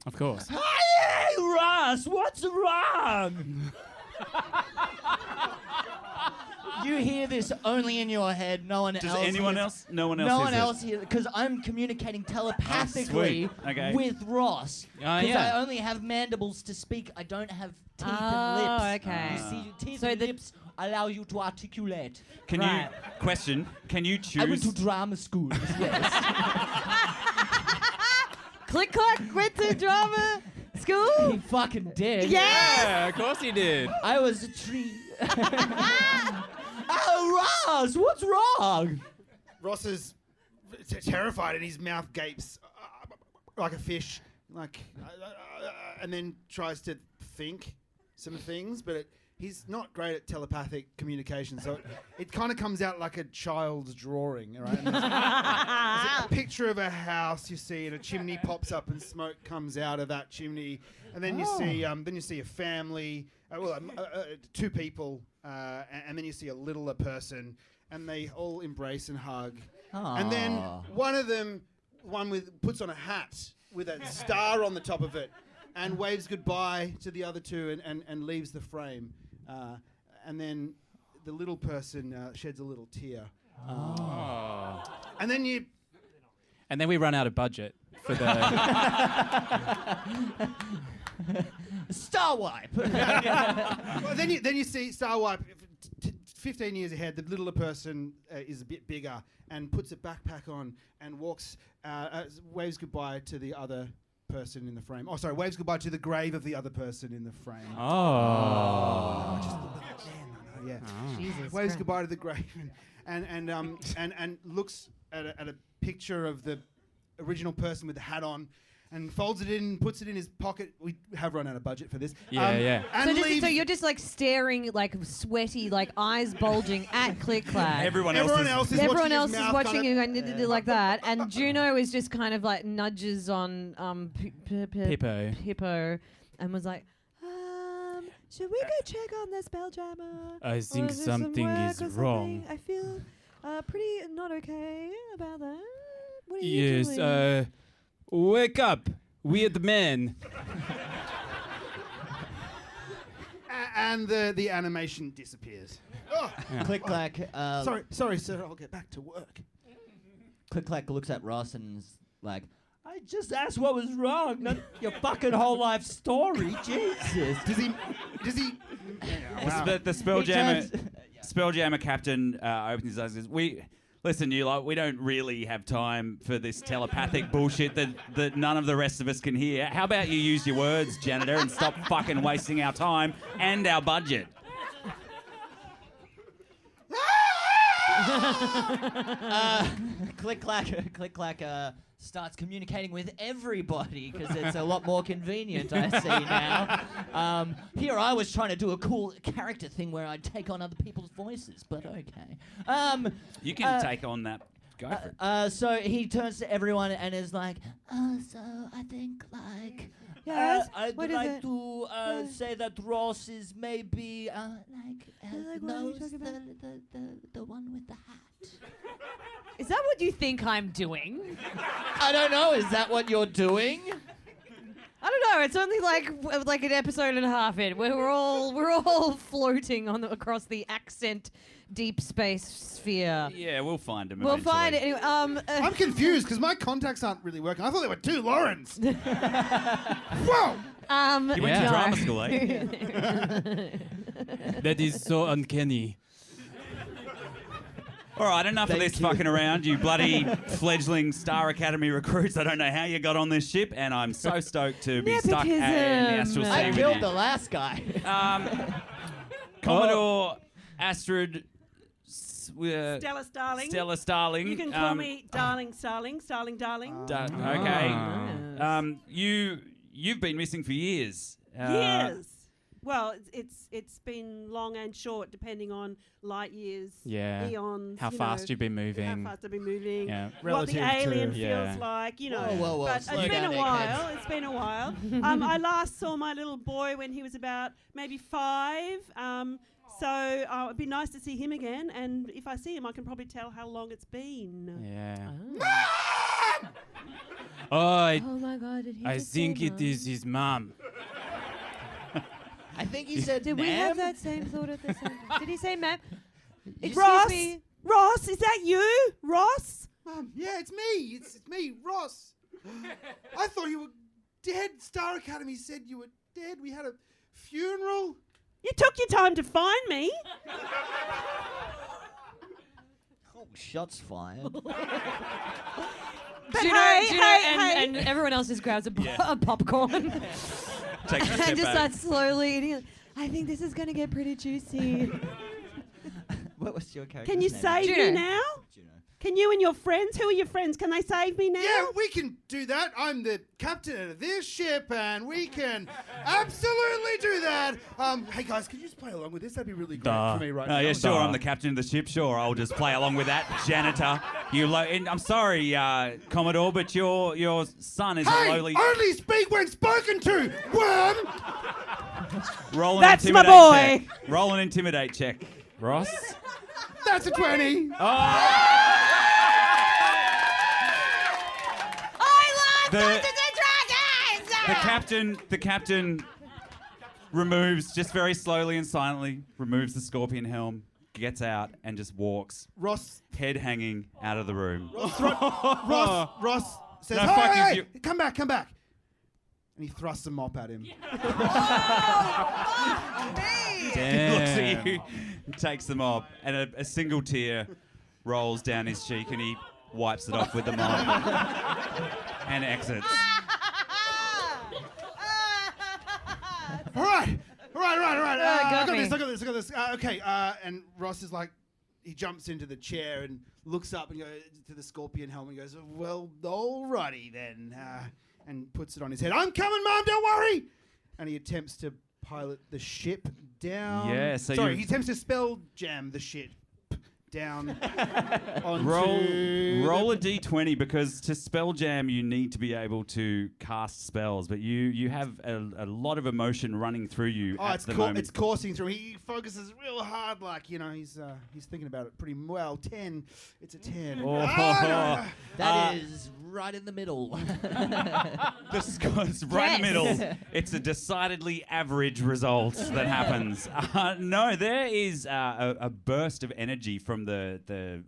S7: Of course.
S5: Hey, Ross, what's wrong? You hear this only in your head. No one
S6: Does
S5: else.
S6: anyone
S5: hears-
S6: else? No one else.
S5: No
S6: hears
S5: one
S6: it.
S5: else here, because I'm communicating telepathically
S6: sweet. Okay.
S5: with Ross. Because
S7: yeah.
S5: I only have mandibles to speak. I don't have teeth
S2: Oh,
S5: and lips.
S2: okay.
S5: You see, teeth
S2: So
S5: and
S2: the-
S5: lips allow you to articulate.
S6: Can
S2: Right.
S6: Can you choose?
S5: I went to drama school. Yes.
S2: Click Clack went to drama school.
S5: He fucking did.
S7: Yeah, of course he did.
S5: I was a tree. Oh, Ross, what's wrong?
S3: Ross is terrified and his mouth gapes like a fish, and then tries to think some things, but he's not great at telepathic communication, so it kind of comes out like a child's drawing, right? And there's a picture of a house you see, and a chimney pops up, and smoke comes out of that chimney, and then you see a family, two people, and then you see a littler person, and they all embrace and hug, and then puts on a hat with a star on the top of it, and waves goodbye to the other two, and leaves the frame. And then the little person sheds a little tear. And then you...
S7: And then we run out of budget for the.
S5: Star wipe.
S3: Well, then you see Starwipe 15 years ahead. The littler person is a bit bigger and puts a backpack on and walks, waves goodbye to the other person in the frame. Oh, sorry, waves goodbye to the grave of the other person in the frame. Yeah.
S2: Jesus
S3: Waves
S2: Christ.
S3: goodbye to the grave and looks at a picture of the original person with the hat on. And folds it in, puts it in his pocket. We have run out of budget for this.
S7: Yeah.
S3: And
S2: So,
S3: leaves.
S2: so you're just like staring, like sweaty, like eyes bulging at Click Clack.
S6: Everyone
S3: Everyone
S6: else
S3: else is
S2: Everyone
S3: watching
S2: else
S3: his
S2: is
S3: mouth
S2: watching
S3: kinda-
S2: you going like that, and Juno is just kind of like nudges on
S7: Pippo.
S2: Pippo, and was like, should we go check on the Spelljammer?
S7: I
S2: Or
S7: think
S2: is there some
S7: something
S2: work
S7: is
S2: or
S7: wrong.
S2: something? I feel pretty not okay about that. What are you
S7: Yes.
S2: doing?
S7: Wake up, weird man.
S3: And the animation disappears. Oh,
S5: Click Clack.
S3: sorry, sir. I'll get back to work.
S5: Click Clack looks at Ross and is like, I just asked what was wrong, not your fucking whole life story. Jesus.
S3: Does he? Wow.
S6: The Spelljammer captain opens his eyes and says, listen, we don't really have time for this telepathic bullshit that none of the rest of us can hear. How about you use your words, janitor, and stop fucking wasting our time and our budget?
S5: Click Clack starts communicating with everybody because it's a lot more convenient, I see now. Here I was trying to do a cool character thing where I'd take on other people's voices, but okay.
S6: You can take on that. Go for it.
S5: So he turns to everyone and is like, so I think like...
S2: Yes,
S5: I'd
S2: what is
S5: like
S2: it?
S5: to say that Ross is maybe
S2: Like, what are you
S5: knows
S2: talking about?
S5: the one with the hat.
S2: Is that what you think I'm doing?
S5: I don't know. Is that what you're doing?
S2: I don't know. It's only like an episode and a half in. We're all floating across the accent deep space sphere.
S6: Yeah, we'll find him.
S2: We'll find it. Anyway,
S3: I'm confused because my contacts aren't really working. I thought there were two Laurens. Whoa!
S6: You went to drama school, eh?
S7: That is so uncanny.
S6: All right, enough of
S5: Thank
S6: this
S5: you.
S6: fucking around, you bloody fledgling Star Academy recruits. I don't know how you got on this ship, and I'm so stoked to be stuck in the Astral Sea
S5: I
S6: with
S5: killed
S6: you.
S5: the last guy.
S6: Commodore Astrid
S4: Stella Starling.
S6: Stella Starling.
S4: You can call me Darling Starling. Starling Darling.
S6: Okay. You've been missing for years.
S4: Years. Well, it's been long and short, depending on light years,
S7: Yeah.
S4: eons.
S7: How fast you've been
S4: How
S7: moving.
S4: fast I've been moving.
S7: Yeah.
S4: What the
S3: Relative
S4: alien
S3: to-
S7: Yeah.
S4: feels like,
S5: Whoa, whoa.
S4: But it's
S5: Slow
S4: been
S5: down,
S4: a
S5: eggheads.
S4: while. It's been a while. I last saw my little boy when he was about maybe 5. So it'd be nice to see him again. And if I see him, I can probably tell how long it's been.
S7: Yeah. Oh,
S2: Oh my God! Did he
S7: I
S2: just say
S7: think it
S2: Mum?
S7: is his mom.
S5: I think he said
S2: Did
S5: ma'am.
S2: we have that same thought at the same time? Did he say ma'am? Excuse
S4: Ross?
S2: me.
S4: Ross, is that you? Ross?
S3: Yeah, it's me. It's me, Ross. I thought you were dead. Star Academy said you were dead. We had a funeral.
S4: You took your time to find me.
S5: Oh, shots fired.
S4: But
S2: And everyone else just grabs a popcorn
S6: Take a step
S2: and just
S6: back.
S2: starts slowly eating. I think this is gonna get pretty juicy.
S5: What was your character?
S4: Can you save me
S2: Juno.
S4: now?
S5: Juno.
S4: Can you and your friends, who are your friends, can they save me now?
S3: Yeah, we can do that. I'm the captain of this ship, and we can absolutely do that. Hey guys, could you just play along with this? That'd be really great
S7: Duh.
S3: for me right now.
S6: Yeah, sure. I'm the captain of the ship. Sure, I'll just play along with that, janitor. And I'm sorry, Commodore, but your son is a
S3: Hey,
S6: lowly.
S3: only speak when spoken to, worm.
S6: Roll an
S4: That's my
S6: intimidate
S4: boy.
S6: check. Roll an intimidate check, Ross.
S3: That's a 20.
S6: The captain removes, just very slowly and silently, removes the scorpion helm, gets out, and just walks,
S3: Ross
S6: head hanging out of the room.
S3: Ross says,
S6: No,
S3: hey,
S6: fuck
S3: hey,
S6: you.
S3: come back. And he thrusts a mop at him.
S6: He looks at you, takes them off, and a single tear rolls down his cheek, and he wipes it off with the mop and exits.
S3: All right. I
S2: got
S3: got
S2: me.
S3: this. Okay. And Ross is like, he jumps into the chair and looks up and goes to the scorpion helm and goes, well, alrighty then. And puts it on his head. I'm coming, Mom, don't worry. And he attempts to pilot the ship down.
S6: Yeah, so
S3: Sorry,
S6: you-
S3: he attempts to spell jam the ship down onto...
S6: Roll a d20, because to spell jam you need to be able to cast spells, but you have a lot of emotion running through you
S3: Oh,
S6: at
S3: it's
S6: the moment.
S3: it's coursing through. He focuses real hard, like, he's thinking about it pretty well. 10. It's a 10.
S5: That is right in the middle.
S6: The score's right in the middle. It's a decidedly average result that happens. No, there is a burst of energy from the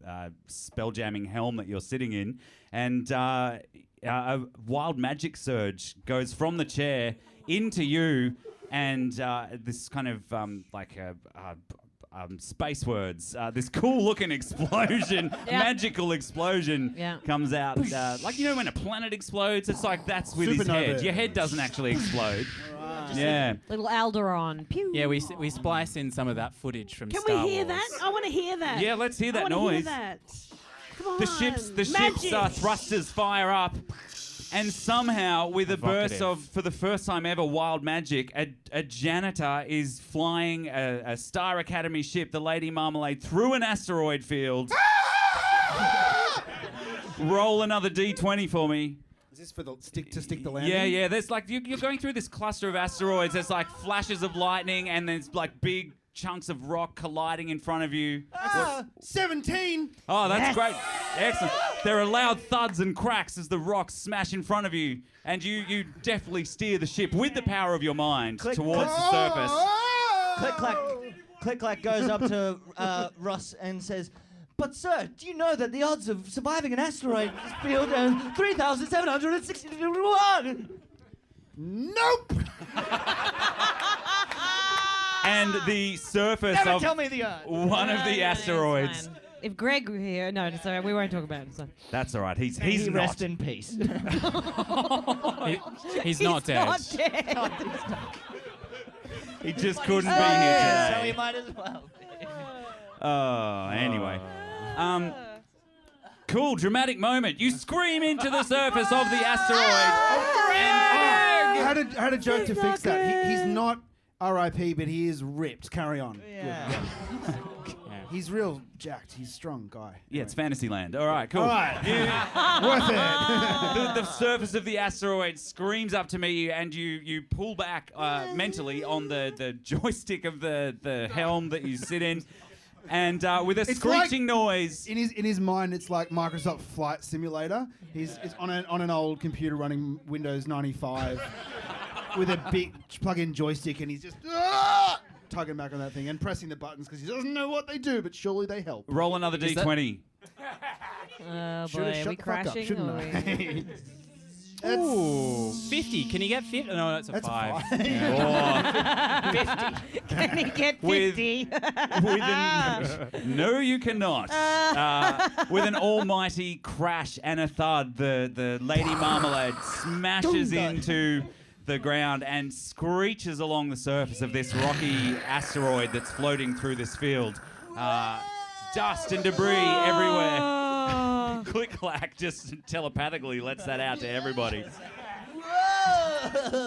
S6: spell jamming helm that you're sitting in, and a wild magic surge goes from the chair into you, and this kind of space words, this cool looking explosion, magical explosion comes out. Like, when a planet explodes, it's like that's with his
S3: Supernova.
S6: head. Your head doesn't actually explode. Yeah.
S2: Little Alderon. Pew.
S7: Yeah, we splice in some of that footage from
S4: Can
S7: Star
S4: we hear
S7: Wars.
S4: that? I want to hear that.
S6: Yeah, let's hear
S4: I
S6: that
S4: wanna hear
S6: noise.
S4: that. Come on.
S6: The ship's
S4: Magic.
S6: thrusters fire up, and somehow, with a burst
S7: Evocative.
S6: of, for the first time ever, wild magic, a janitor is flying a Star Academy ship, the Lady Marmalade, through an asteroid field. Roll another d20 for me.
S3: Is this for the stick the landing?
S6: Yeah. There's like you're going through this cluster of asteroids. There's like flashes of lightning, and there's like big chunks of rock colliding in front of you.
S3: 17.
S6: Oh, that's great. Excellent. There are loud thuds and cracks as the rocks smash in front of you, and you definitely steer the ship with the power of your mind
S5: Click,
S6: towards the surface.
S5: Click clack. Click clack goes up to Ross and says, "But sir, do you know that the odds of surviving an asteroid field are 3,761?"
S3: Nope.
S6: And the surface
S5: Never
S6: of
S5: tell me the odds.
S6: one of the asteroids.
S2: If Greg were here, no, sorry, we won't talk about it. So.
S6: That's all right. He's
S5: He
S6: not.
S5: rest in peace.
S7: He's not dead.
S2: Not dead.
S6: He just couldn't be here
S5: So he
S6: today.
S5: might as well.
S6: Oh, anyway. Cool, dramatic moment. You scream into the surface of the asteroid.
S3: I had a joke to fix that. He's not R.I.P., but he is ripped. Carry on.
S5: Yeah.
S3: He's real jacked. He's a strong guy.
S6: Yeah, it's Fantasyland. All right, cool.
S3: All right. Worth it.
S6: The surface of the asteroid screams up to meet you, and you pull back mentally on the joystick of the helm that you sit in, and with a
S3: It's
S6: screeching noise.
S3: In his mind, it's like Microsoft Flight Simulator. It's on an old computer running Windows 95 with a big plug-in joystick, and he's just tugging back on that thing and pressing the buttons because he doesn't know what they do, but surely they help.
S6: Roll another D20.
S2: Oh
S3: Should've
S2: boy, are
S3: shut
S2: we
S3: the fuck up,
S2: crashing?
S3: shouldn't
S2: or
S3: I?
S7: Ooh, 50. Can you get 50? No, that's a
S3: That's a
S7: 5.
S3: five.
S7: Yeah.
S2: Can he get
S6: With-
S2: 50?
S6: No, you cannot. With an almighty crash and a thud, the Lady Marmalade smashes into the ground and screeches along the surface of this rocky asteroid that's floating through this field. Dust and debris everywhere. Click clack just telepathically lets that out to everybody.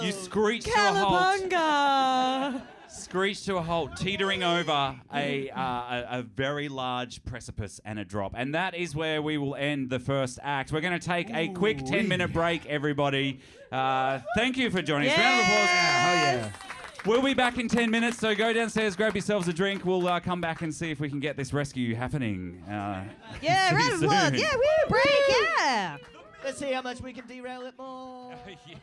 S6: You screech to a halt.
S2: Cowabunga!
S6: Screech to a halt, teetering over a very large precipice and a drop. And that is where we will end the first act. We're going to take a quick 10-minute break, everybody. Thank you for joining us. Round of applause.
S3: Yeah.
S6: We'll be back in 10 minutes, so go downstairs, grab yourselves a drink. We'll come back and see if we can get this rescue happening.
S2: Yeah, round of applause.
S6: soon.
S2: Yeah, woo, break, yeah.
S5: Let's see how much we can derail it more.
S6: Yeah.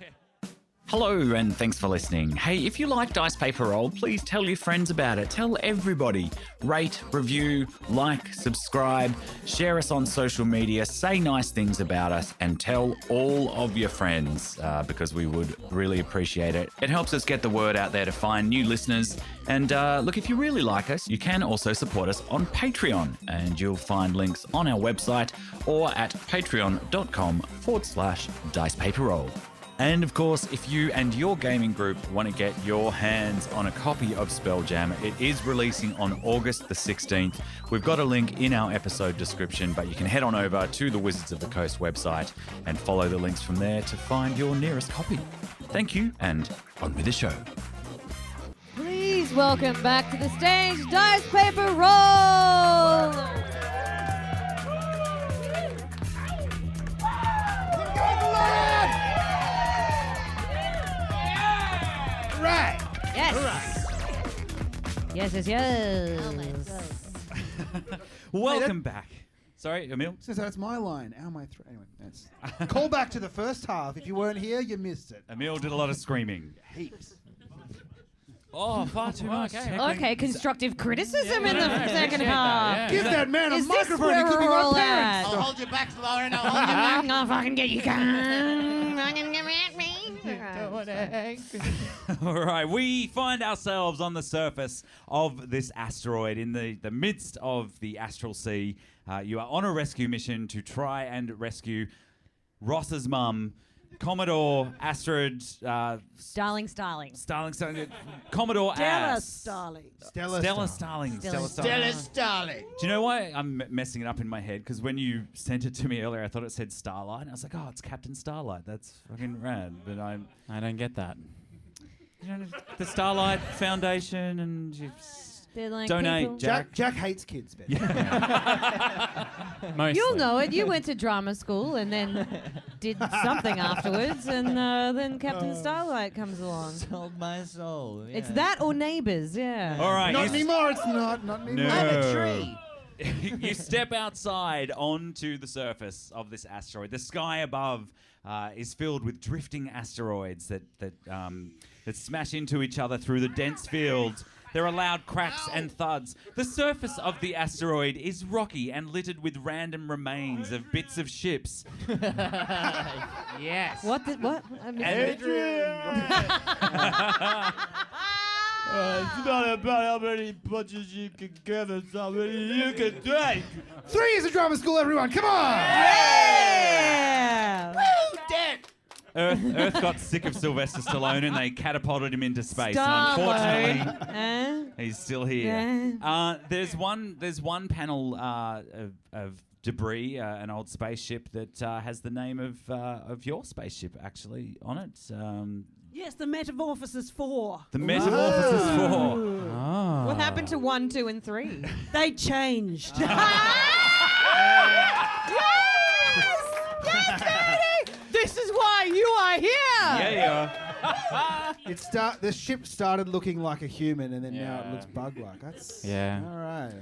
S1: Hello, and thanks for listening. Hey, if you like Dice Paper Roll, please tell your friends about it. Tell everybody. Rate, review, like, subscribe, share us on social media, say nice things about us, and tell all of your friends because we would really appreciate it. It helps us get the word out there to find new listeners. And look, if you really like us, you can also support us on Patreon, and you'll find links on our website or at patreon.com/Dice Paper Roll. And of course, if you and your gaming group want to get your hands on a copy of Spelljammer, it is releasing on August the 16th. We've got a link in our episode description, but you can head on over to the Wizards of the Coast website and follow the links from there to find your nearest copy. Thank you, and on with the show.
S2: Please welcome back to the stage, Dice Paper Roll!
S3: Right.
S2: Yes. Yes.
S6: Welcome back. Sorry, Emil?
S3: So that's my line. Ow, my throat. Anyway, that's call back to the first half. If you weren't here, you missed it.
S6: Emil did a lot of screaming.
S3: Heaps.
S6: Oh, far too much.
S2: Okay, constructive criticism in the
S7: Yeah,
S2: second
S7: appreciate
S2: half.
S7: that,
S3: Give that man a
S2: Is this
S3: microphone
S2: where
S3: and keep
S2: we're
S3: him
S2: all
S3: on parents.
S2: at?
S5: Hold your backs, Lauren. I'll hold
S2: I'm gonna fucking get you guys. Fucking give at me.
S6: All right, we find ourselves on the surface of this asteroid in the midst of the astral sea. You are on a rescue mission to try and rescue Ross's mum, Commodore Astrid
S2: Starling.
S6: Commodore
S4: Stella
S6: Ass.
S4: Starling.
S6: Stella Starling.
S5: Starling.
S6: Do you know why I'm messing it up in my head? Because when you sent it to me earlier, I thought it said Starlight. And I was like, oh, it's Captain Starlight. That's fucking rad. But
S7: I don't get that.
S6: you know, the Starlight Foundation and
S2: They're like
S6: Donate,
S2: people.
S6: Jack.
S3: Jack hates kids, Ben.
S7: Mostly.
S2: You'll know it. You went to drama school and then did something afterwards, and then Captain Starlight comes along.
S5: Sold my soul.
S2: It's
S5: yeah.
S2: that or Neighbours, yeah.
S6: All right.
S3: Not
S6: you
S3: anymore. It's not anymore.
S6: No.
S5: I'm a tree.
S6: You step outside onto the surface of this asteroid. The sky above is filled with drifting asteroids that smash into each other through the dense field. There are loud cracks and thuds. The surface of the asteroid is rocky and littered with random remains of bits of ships.
S5: Yes.
S2: What? I mean,
S5: It's not about how many punches you can give, it's how many you can take.
S3: 3 years of drama school, everyone. Come on.
S2: yeah.
S5: Woo, dead.
S6: Earth got sick of Sylvester Stallone and they catapulted him into space.
S2: Star-Lord.
S6: And unfortunately, he's still here.
S2: Yeah.
S6: There's one panel of debris, an old spaceship that has the name of your spaceship actually on it.
S4: Yes, the Metamorphosis 4.
S6: The Metamorphosis 4.
S7: Ah.
S2: What happened to 1, 2, and 3?
S4: They changed.
S2: Yes, Verity! This is why you are here.
S6: Yeah.
S3: The ship started looking like a human, and then now it looks bug-like. That's
S7: Yeah.
S3: all right.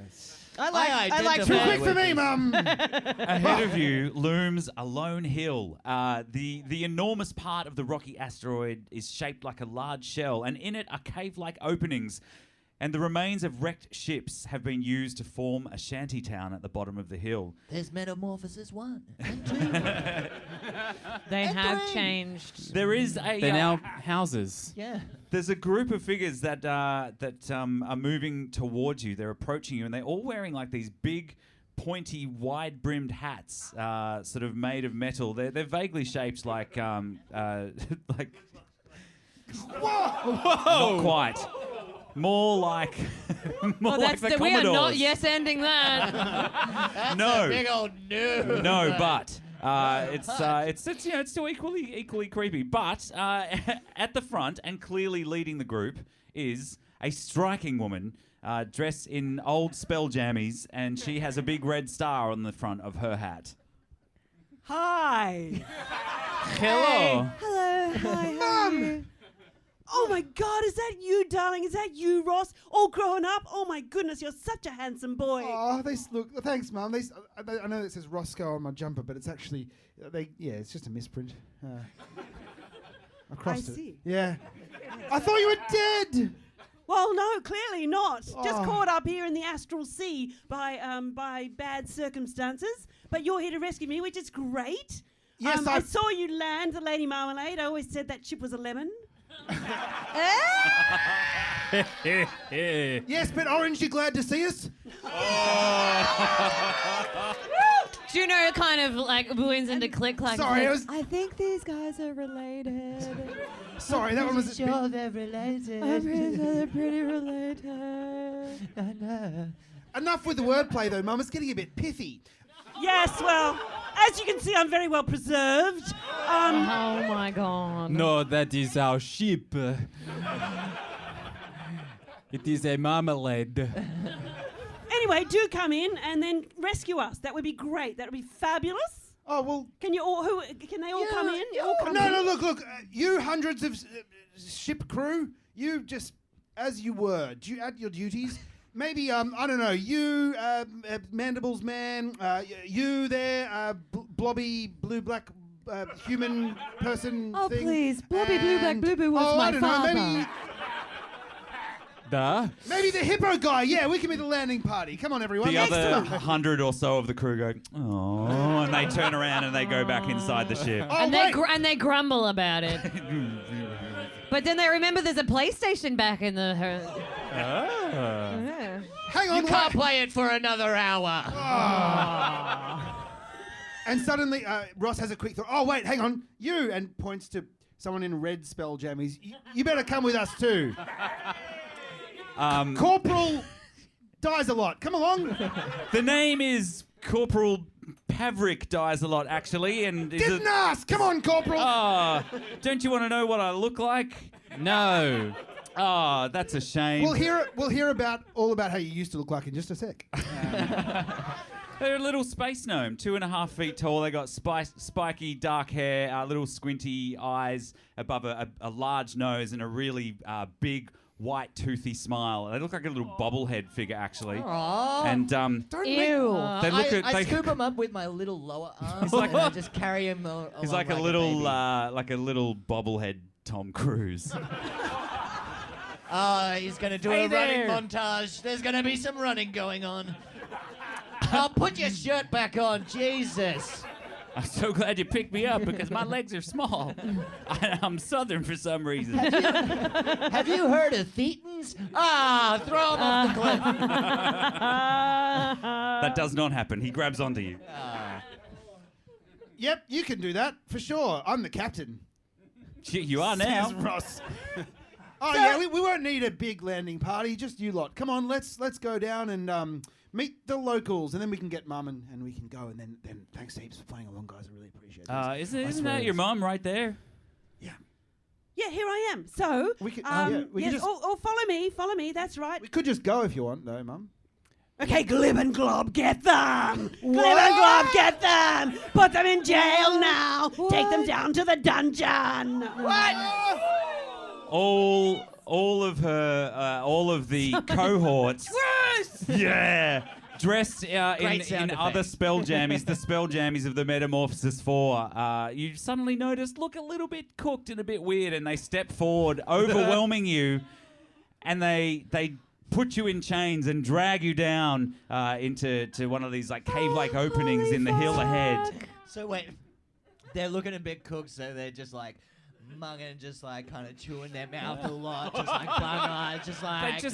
S5: I
S3: Too
S5: identify
S3: quick for
S5: with
S3: me,
S5: this.
S3: Mum.
S6: Ahead of you looms a lone hill. The enormous part of the rocky asteroid is shaped like a large shell, and in it are cave-like openings. And the remains of wrecked ships have been used to form a shanty town at the bottom of the hill.
S5: There's Metamorphosis 1 and 2.
S2: They
S5: And
S2: have
S5: 3.
S2: changed.
S6: There is a
S7: They're now houses.
S5: Yeah.
S6: there's a group of figures that are moving towards you. They're approaching you, and they're all wearing like these big, pointy, wide-brimmed hats, sort of made of metal. They're vaguely shaped like like. Whoa! Not quite. More like more like the
S2: we are
S6: Commodores.
S2: not yes-ending that.
S6: No.
S5: Big old no.
S6: No, but it's still equally creepy. But at the front and clearly leading the group is a striking woman dressed in old Spelljammies, and she has a big red star on the front of her hat.
S4: Hi.
S7: Hello.
S2: Hello, hi, Mum.
S4: Oh my God, is that you, darling? Is that you, Ross? All grown up? Oh my goodness, you're such a handsome boy.
S3: Oh, look. Thanks, Mum. I know it says Roscoe on my jumper, but it's actually it's just a misprint. I crossed it.
S4: see.
S3: Yeah. I thought you were dead.
S4: Well, no, clearly not. Just
S3: Oh.
S4: caught up here in the astral sea by bad circumstances. But you're here to rescue me, which is great.
S3: Yes,
S4: I saw you land the Lady Marmalade. I always said that ship was a lemon.
S3: Yes, but Orange, you glad to see us?
S2: Juno kind of like booins into click like.
S3: Sorry,
S2: I think these guys are related.
S3: Sorry, that one was.
S5: Sure, they're related.
S2: I'm pretty sure they're pretty related.
S5: I know.
S3: Enough with the wordplay, though, Mum. It's getting a bit pithy.
S4: Yes, well, as you can see, I'm very well preserved.
S2: Oh my God.
S7: No, that is our ship. It is a marmalade.
S4: Anyway, do come in and then rescue us. That would be great. That would be fabulous.
S3: Oh, well.
S4: Can you all? Can they all come in? All come
S3: No,
S4: in?
S3: no, look. You hundreds of ship crew, you just, as you were, at your duties. Maybe, I don't know, you, Mandibles Man, you there, blobby, blue, black, human person
S2: Oh
S3: thing.
S2: please, Blobby Blue Black
S3: and-
S2: Blue Boo was
S3: oh,
S2: my
S3: I don't
S2: father.
S3: know,
S7: Duh.
S3: maybe the hippo guy. Yeah, we can be the landing party. Come on, everyone.
S6: The
S3: Next
S6: other
S3: one.
S6: 100 or so of the crew go, oh, and they turn around and they go back inside the ship.
S3: Oh,
S2: and
S3: wait.
S2: they grumble about it. But then they remember there's a PlayStation back in the. Yeah.
S3: Hang on,
S5: You can't
S3: wait.
S5: play it for another hour.
S3: And suddenly, Ross has a quick thought. Oh, wait, hang on. You, and points to someone in red Spelljammies. You better come with us, too. Corporal dies a lot. Come along.
S6: The name is Corporal Pavrick dies a lot, actually, and
S3: Didn't ask. Come on, Corporal.
S6: Don't you want to know what I look like?
S7: No.
S6: Oh, that's a shame.
S3: We'll hear about all about how you used to look like in just a sec.
S6: They're a little space gnome, 2.5 feet tall. They got spiky dark hair, little squinty eyes above a large nose, and a really big white toothy smile. They look like a little bobblehead figure, actually.
S5: Aww.
S6: And
S2: Ew.
S5: I scoop him up with my little lower arms and I just carry him along
S6: he's like a little bobblehead Tom Cruise.
S5: Oh, he's going to do a running montage. There's going to be some running going on. Oh, put your shirt back on, Jesus.
S6: I'm so glad you picked me up because my legs are small. I'm southern for some reason.
S5: Have you heard of Thetans? Throw him off the cliff.
S6: That does not happen. He grabs onto you.
S3: Yep, you can do that for sure. I'm the captain.
S6: You are now.
S3: Says Ross. Yeah, we won't need a big landing party. Just you lot. Come on, let's go down and meet the locals, and then we can get Mum and we can go. And then thanks heaps for playing along, guys. I really appreciate it.
S6: Isn't that your mum right there?
S3: Yeah.
S4: Yeah, here I am. So,
S3: We could,
S4: yes,
S3: just,
S4: follow me. That's right.
S3: we could just go if you want, though, Mum.
S4: Okay, Glib and Glob, get them! Glib and Glob, get them! Put them in jail now! Take them down to the dungeon! What?
S6: All of the cohorts. Yeah. Dressed in other Spelljammies, the Spelljammies of the Metamorphosis 4, you suddenly notice look a little bit cooked and a bit weird, and they step forward, overwhelming you, and they put you in chains and drag you down into one of these like cave-like openings in the hill ahead.
S5: So wait, they're looking a bit cooked, so they're just like mugging, just like kind of chewing their mouth a lot, just like bug-eyed, just like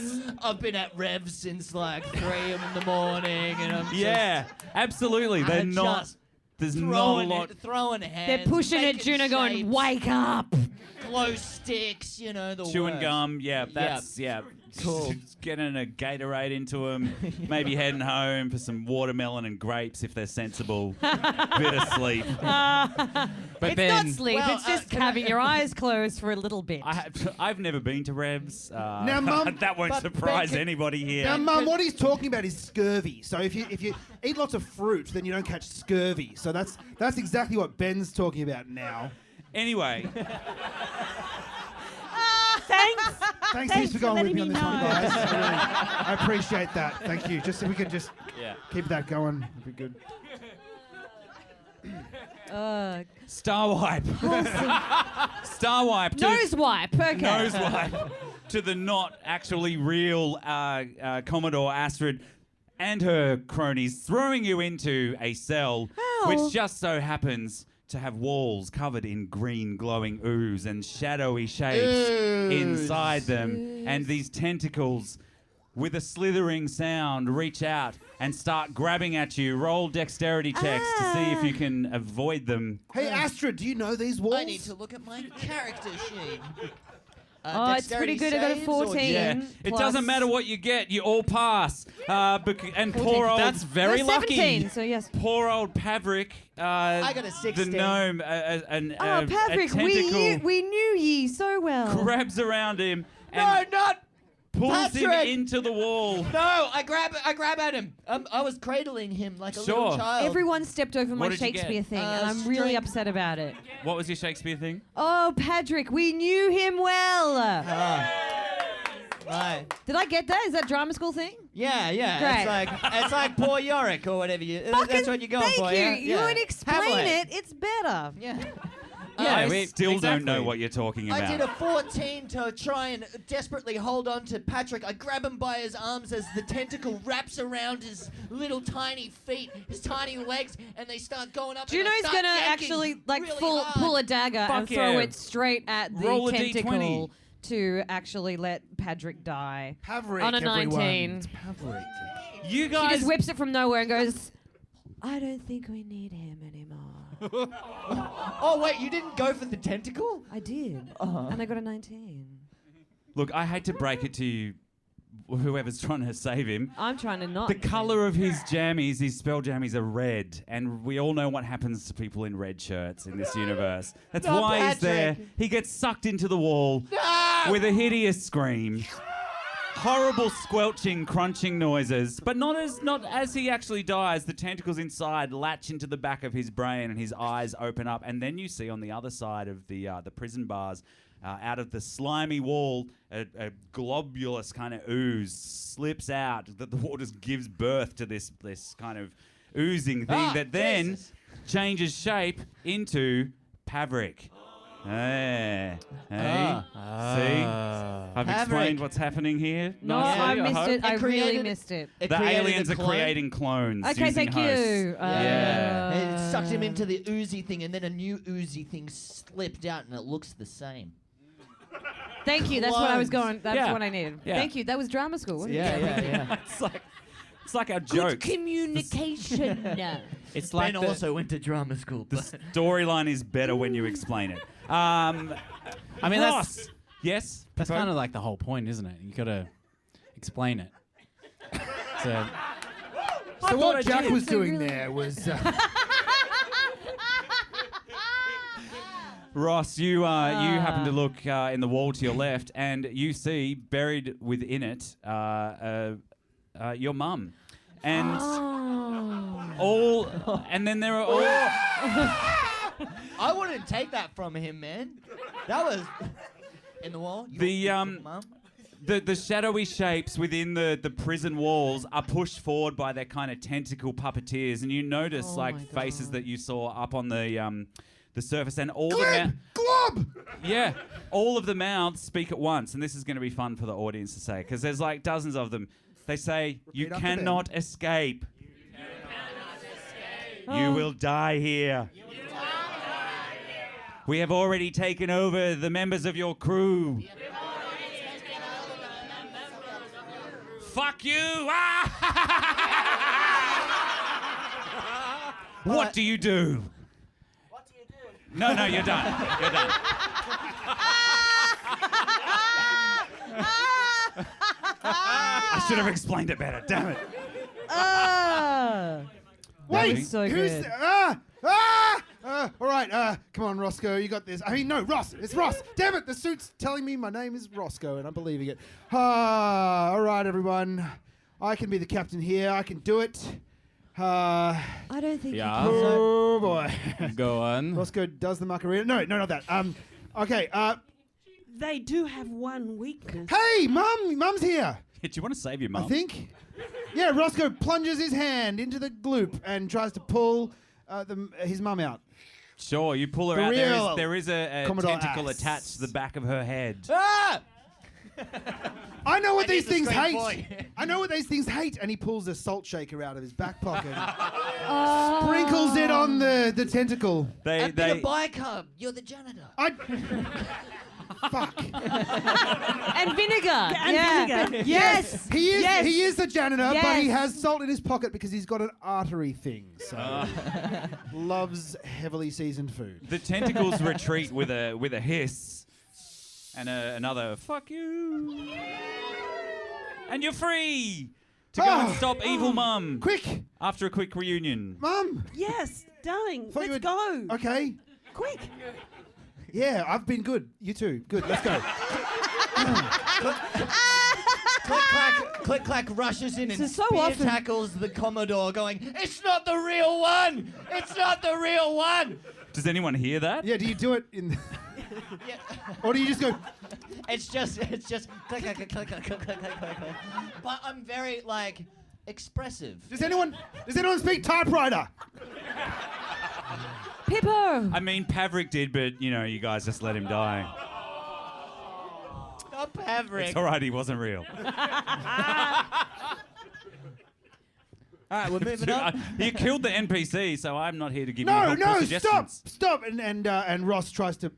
S5: I've been at Rev since like 3 in the morning, and I'm
S6: absolutely. They're not. There's not a lot.
S5: Throwing hands.
S2: They're pushing at Juna, going, "Wake up!"
S5: Glow sticks, the
S6: chewing
S5: works.
S6: gum. Yeah, that's
S5: Cool.
S6: Getting a Gatorade into them. Maybe heading home for some watermelon and grapes if they're sensible. Bit of sleep.
S7: But
S2: It's
S7: then,
S2: not sleep. It's just having your eyes closed for a little bit.
S6: I've never been to Revs.
S3: Now, Mum,
S6: that won't surprise anybody here.
S3: Now, Mum, what he's talking about is scurvy. So if you eat lots of fruit, then you don't catch scurvy. So that's exactly what Ben's talking about now.
S6: Anyway.
S4: Thanks
S3: Thanks for going with
S4: letting
S3: me on
S4: me
S3: this one,
S4: know.
S3: guys. I appreciate that. Thank you. Just if we could just keep that going, it'd be good.
S6: Star wipe. Star wipe.
S2: Nose wipe. Okay.
S6: Nose wipe to the not actually real Commodore Astrid and her cronies, throwing you into a cell, which just so happens to have walls covered in green glowing ooze and shadowy shapes inside them. And these tentacles, with a slithering sound, reach out and start grabbing at you. Roll dexterity checks to see if you can avoid them.
S3: Hey, Astrid, do you know these walls?
S5: I need to look at my character sheet.
S2: It's pretty good. I got a 14.
S6: Yeah, it doesn't matter what you get, you all pass. And poor old...
S7: that's very lucky.
S2: 17, so yes.
S6: Poor old Pavrik,
S5: I got a 16.
S6: the gnome,
S2: Pavrik,
S6: a tentacle
S2: we knew ye so well.
S6: grabs around him and
S5: not
S6: pulls him
S5: Patrick!
S6: into the wall.
S5: No, I grab at him. I was cradling him like a little
S6: Sure.
S5: child.
S2: Everyone stepped over my
S6: What did you get?
S2: Shakespeare thing, and I'm really
S5: strength.
S2: upset about it.
S6: What was your Shakespeare thing?
S2: Oh, Patrick, we knew him well.
S5: Right.
S2: Did I get that? Is that drama school thing?
S5: Yeah.
S2: Great.
S5: It's like poor Yorick or whatever that's what you're going
S2: Thank
S5: for.
S2: you.
S5: Yeah.
S2: You would explain
S5: Hamlet.
S2: it. It's better.
S5: Yeah.
S6: I still
S7: exactly.
S6: don't know what you're talking about.
S5: I did a 14 to try and desperately hold on to Patrick. I grab him by his arms as the tentacle wraps around his little tiny feet, his tiny legs, and they start going up.
S2: Juno's
S5: and I start
S2: gonna
S5: yanking
S2: actually
S5: really hard.
S2: pull a dagger and
S6: Fuck
S2: throw
S6: yeah.
S2: it straight at the
S6: Roll a
S2: tentacle
S6: D20.
S2: to actually let Patrick die.
S3: Pavrik,
S2: On a
S3: everyone.
S2: 19.
S3: It's Pavrik.
S6: You
S2: She
S6: guys...
S2: just whips it from nowhere and goes, I don't think we need him anymore.
S5: Oh wait, you didn't go for the tentacle?
S2: I did.
S5: Uh-huh.
S2: And I got a 19.
S6: Look, I hate to break it to you, whoever's trying to save him.
S2: I'm trying to not.
S6: The colour of his jammies, his spell jammies, are red, and we all know what happens to people in red shirts in this universe. That's
S5: No,
S6: why he's there.
S5: Patrick.
S6: He gets sucked into the wall with a hideous scream. Horrible squelching, crunching noises, but not as he actually dies. The tentacles inside latch into the back of his brain, and his eyes open up. And then you see on the other side of the prison bars, out of the slimy wall, a globulous kind of ooze slips out. That the water gives birth to this kind of oozing thing that then changes shape into Pavrik. Hey. See? I've explained what's happening here.
S2: No,
S6: nicely,
S2: I missed
S6: hope.
S2: it. I really
S5: created-
S2: missed it.
S5: It
S6: The
S5: created
S6: aliens
S5: a
S6: are
S5: clone.
S6: creating clones.
S2: Okay,
S6: using
S2: thank
S6: hosts.
S2: you.
S5: It sucked him into the oozy thing, and then a new oozy thing slipped out, and it looks the same.
S2: Thank you. That's what I was
S5: Clones.
S2: going. That's
S6: Yeah.
S2: what I needed.
S6: Yeah.
S2: Thank you. That was drama school. Wasn't it?
S5: Yeah.
S6: It's like our joke.
S5: Communication.
S7: It's like
S5: Ben also went to drama school.
S6: The storyline is better when you explain it.
S7: I mean,
S6: Ross. Yes.
S7: that's
S6: Pippo?
S7: kind of like the whole point, isn't it? You got to explain it. So
S3: So what Jack was doing there was...
S6: Ross, you happen to look in the wall to your left, and you see buried within it your mum, and and then there are all.
S5: I wouldn't take that from him, man. That was in the wall. Mum?
S6: The shadowy shapes within the prison walls are pushed forward by their kind of tentacle puppeteers, and you notice
S2: Oh
S6: like
S2: my
S6: faces
S2: God.
S6: that you saw up on the surface, and all
S3: Glib! Glob!
S6: yeah, all of the mouths speak at once, and this is going to be fun for the audience to say because there's like dozens of them. They say, "You
S3: Repeat after
S6: cannot escape. You will die here. We have already taken over the members of your crew. Fuck you! Ah! What do you do? No, you're done. You're done. I should have explained it better. Damn it.
S3: Wait,
S2: was so
S3: who's
S2: good.
S3: all right, come on, Roscoe, you got this. I mean, no, Ross, it's Ross. Damn it, the suit's telling me my name is Roscoe, and I'm believing it. All right, everyone, I can be the captain here. I can do it.
S2: I don't think.
S7: Yeah.
S3: Oh boy,
S7: go on.
S3: Roscoe does the Macarena. No, not that. Okay.
S4: They do have one weakness.
S3: Hey, Mum's here.
S6: Do you want to save your
S3: I
S6: mum?
S3: think. Yeah, Roscoe plunges his hand into the gloop and tries to pull his mum out.
S6: Sure, you pull her
S3: The
S6: out.
S3: real
S6: There is a
S3: Commodore
S6: tentacle
S3: Axe.
S6: attached to the back of her head.
S5: Ah!
S3: I know what
S5: I
S3: these
S5: need the
S3: things
S5: screen
S3: hate.
S5: boy.
S3: I know what these things hate. And he pulls a salt shaker out of his back pocket. Sprinkles it on the tentacle.
S5: A bit of bicarb. You're the janitor.
S3: Fuck.
S2: And vinegar.
S4: And vinegar.
S2: Yes.
S3: He is
S2: Yes.
S3: he is the janitor, but he
S2: Yes.
S3: has salt in his pocket because he's got an artery thing. So loves heavily seasoned food.
S6: The tentacles retreat with a hiss and another fuck you, and you're free to go and stop evil mum.
S3: Quick,
S6: After a quick reunion.
S3: Mum.
S4: Yes, darling.
S3: Thought you
S4: Let's
S3: were-
S4: go.
S3: Okay.
S4: Quick.
S3: Yeah, I've been good. You too. Good. Let's go.
S5: Click clack rushes in and
S2: So
S5: spear
S2: often-
S5: tackles the Commodore, going, "It's not the real one! It's not the real one!"
S6: Does anyone hear that?
S3: Yeah. Do you do it in?
S5: Yeah.
S3: Or do you just go?
S5: It's just click clack click clack click clack click clack. But I'm very expressive.
S3: Does anyone speak typewriter?
S2: Pippo.
S6: I mean, Pavrik did, but you guys just let him die.
S5: Not Pavrik.
S6: It's all right, he wasn't real.
S5: All right, we're moving on.
S6: You killed the NPC, so I'm not here to give you
S3: No,
S6: helpful
S3: no,
S6: suggestions.
S3: stop! And Ross tries to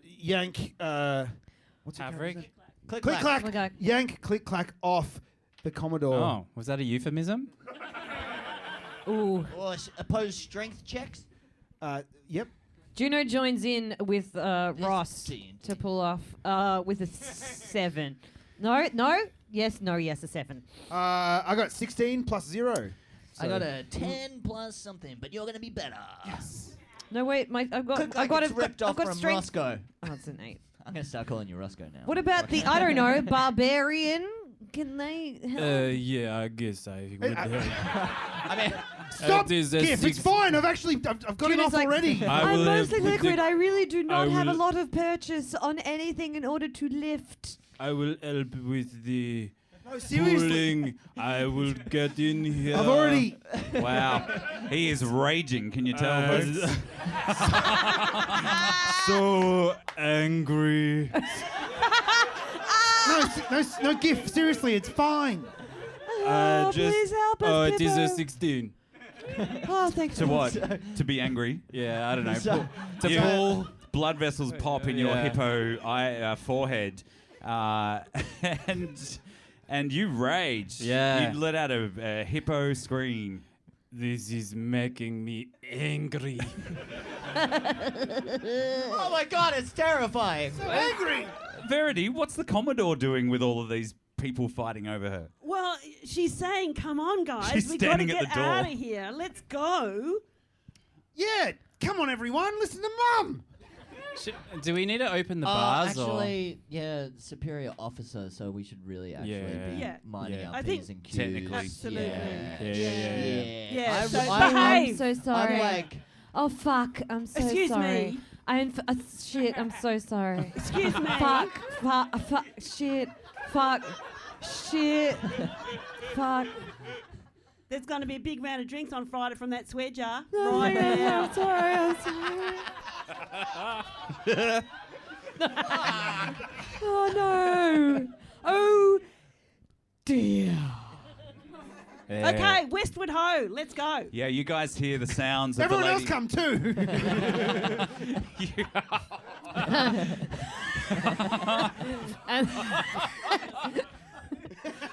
S3: yank. What's it
S7: Pavrik?
S5: Click
S3: Click clack.
S2: Oh my God.
S3: Yank click clack off the Commodore.
S7: Oh, was that a euphemism?
S2: Ooh.
S5: Or oppose strength checks.
S3: Yep.
S2: Juno joins in with Ross
S5: D&D.
S2: to pull off with a 7. No, no. Yes, no, yes, a 7.
S3: I got 16 plus 0.
S5: I got a 10 plus something, but you're going to be better.
S3: Yes.
S2: No, wait, I've got
S5: it's ripped off from
S2: strength.
S5: Roscoe.
S2: Oh, it's an 8.
S5: I'm going to start calling you Roscoe now.
S2: What about the, I don't know, barbarian? Can they help?
S7: Yeah, I guess I would.
S5: I mean,
S3: Stop,
S7: There's a
S3: Gif. It's
S7: 6.
S3: fine. I've got
S2: Judy's
S3: enough
S2: like,
S3: already.
S7: I
S2: I'm
S7: will
S2: mostly
S7: help with
S2: liquid.
S7: the-
S2: I really do not have a
S7: will-
S2: lot of purchase on anything in order to lift.
S7: I will help with the
S3: No, seriously.
S7: pulling. I will get in here.
S3: I've already.
S6: Wow. He is raging. Can you tell, folks?
S7: So angry.
S3: No, Gif. Seriously, it's fine.
S2: Oh,
S7: just-
S2: please help us,
S7: Oh, it is a
S2: Pippo.
S7: 16.
S2: Oh, thanks.
S6: To what? To be angry?
S7: Yeah, I don't know.
S5: So-
S7: to
S6: Yeah.
S7: pull.
S6: Blood vessels pop in your
S7: Yeah.
S6: hippo forehead, and you rage.
S7: Yeah.
S6: You let out a hippo scream.
S7: This is making me angry.
S5: oh my God, it's terrifying.
S3: Angry.
S6: Verity, what's the Commodore doing with all of these people fighting over her?
S4: Well, she's saying, "Come on, guys,
S6: She's
S4: we got to
S6: standing at
S4: get
S6: the door.
S4: out of here. Let's go."
S3: Yeah. Come on, everyone. Listen to Mum.
S7: Do we need to open the bars?
S5: Actually, yeah, superior officer, so we should really actually be
S4: Yeah.
S5: minding
S7: Yeah.
S5: our
S4: I think
S5: P's and Q's.
S6: technically-
S4: Absolutely.
S7: Yeah.
S4: Yeah, so
S5: I'm
S4: behave.
S2: So sorry.
S5: I'm like,
S2: Oh fuck! I'm so
S4: Excuse
S2: sorry.
S4: me.
S2: Shit! I'm so sorry.
S4: Excuse me.
S2: Fuck! Shit! Fuck! Shit! Fuck!
S4: There's going to be a big round of drinks on Friday from that swear jar.
S2: No,
S4: right now.
S2: I'm sorry. I'm sorry. Oh no! Oh dear!
S4: Okay, Westward Ho. Let's go.
S6: Yeah, you guys hear the sounds of
S3: Everyone
S6: the
S3: else
S6: lady.
S3: come too.
S2: And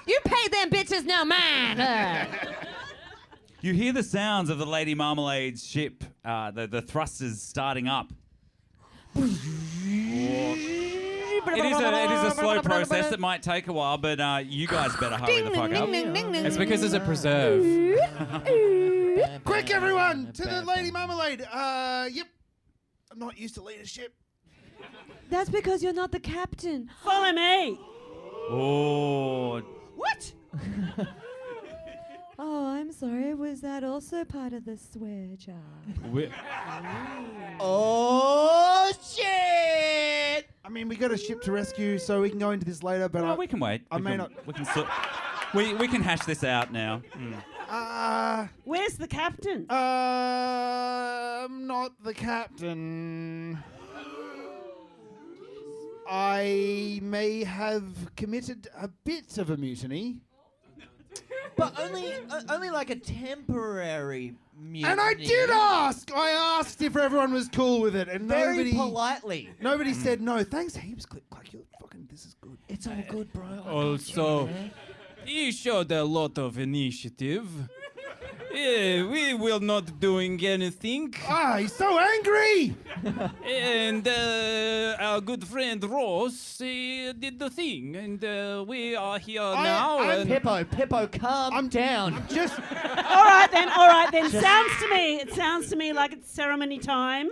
S2: you pay them bitches now, man.
S6: You hear the sounds of the Lady Marmalade's ship, the thrusters starting up. It is a slow process. It might take a while, but you guys better hurry the fuck up.
S7: It's because it's a preserve.
S3: Quick, everyone, to the Lady Marmalade. Yep. I'm not used to leadership.
S2: That's because you're not the captain.
S4: Follow me.
S6: Oh,
S4: What?
S2: Oh, I'm sorry. Was that also part of the swear jar?
S5: oh shit!
S3: I mean, we got a ship to rescue, so we can go into this later. But
S6: well, we can wait.
S3: I
S6: we
S3: may
S6: can,
S3: not-
S6: We can. We can hash this out now.
S4: Where's the captain?
S3: I'm not the captain. I may have committed a bit of a mutiny.
S5: But only like a temporary mutiny.
S3: And I did ask! I asked if everyone was cool with it, and
S5: Very politely.
S3: nobody said no. Thanks heaps, Click. You're fucking, this is good.
S5: It's all good, bro.
S7: Also, you showed a lot of initiative. Yeah, we will not doing anything.
S3: He's so angry!
S7: And our good friend Ross did the thing, and we are here now.
S3: I'm
S7: and
S5: Pippo, calm down.
S3: Just,
S4: All right then. It sounds to me like it's ceremony time.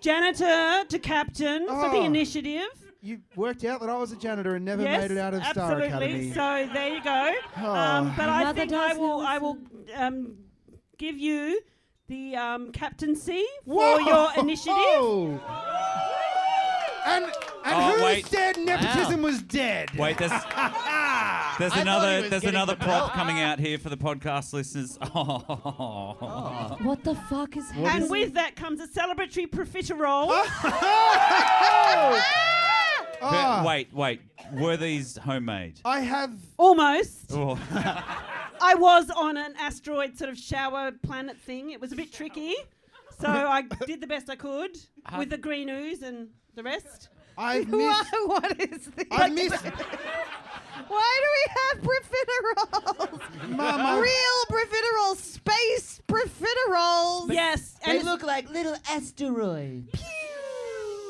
S4: Janitor to captain for the
S3: Oh.
S4: initiative.
S3: you worked out that I was a janitor and never
S4: Yes,
S3: made it out of Star
S4: absolutely.
S3: Academy.
S4: So there you go.
S3: Oh.
S4: But I
S2: Mother
S4: think I
S2: does
S4: will give you the captaincy for
S3: Whoa!
S4: your initiative.
S3: And
S6: Oh,
S3: who
S6: wait.
S3: said nepotism was dead?
S6: Wait, there's
S5: I thought he
S6: another
S5: was
S6: there's
S5: getting
S6: another
S5: the
S6: prop
S5: belt.
S6: coming out here for the podcast listeners. Oh.
S2: What the fuck is happening?
S4: And with that comes a celebratory profiterole.
S3: Ah,
S6: Wait. Were these homemade?
S3: I have.
S4: Almost.
S6: Oh.
S4: I was on an asteroid sort of shower planet thing. It was a bit tricky. So I did the best I could with the green ooze and the rest.
S3: I've missed.
S2: What is this?
S3: I've missed.
S2: Why do we have profiteroles?
S3: Mama.
S2: Real profiteroles, space profiteroles.
S4: Yes.
S5: They
S4: And,
S5: look like little asteroids.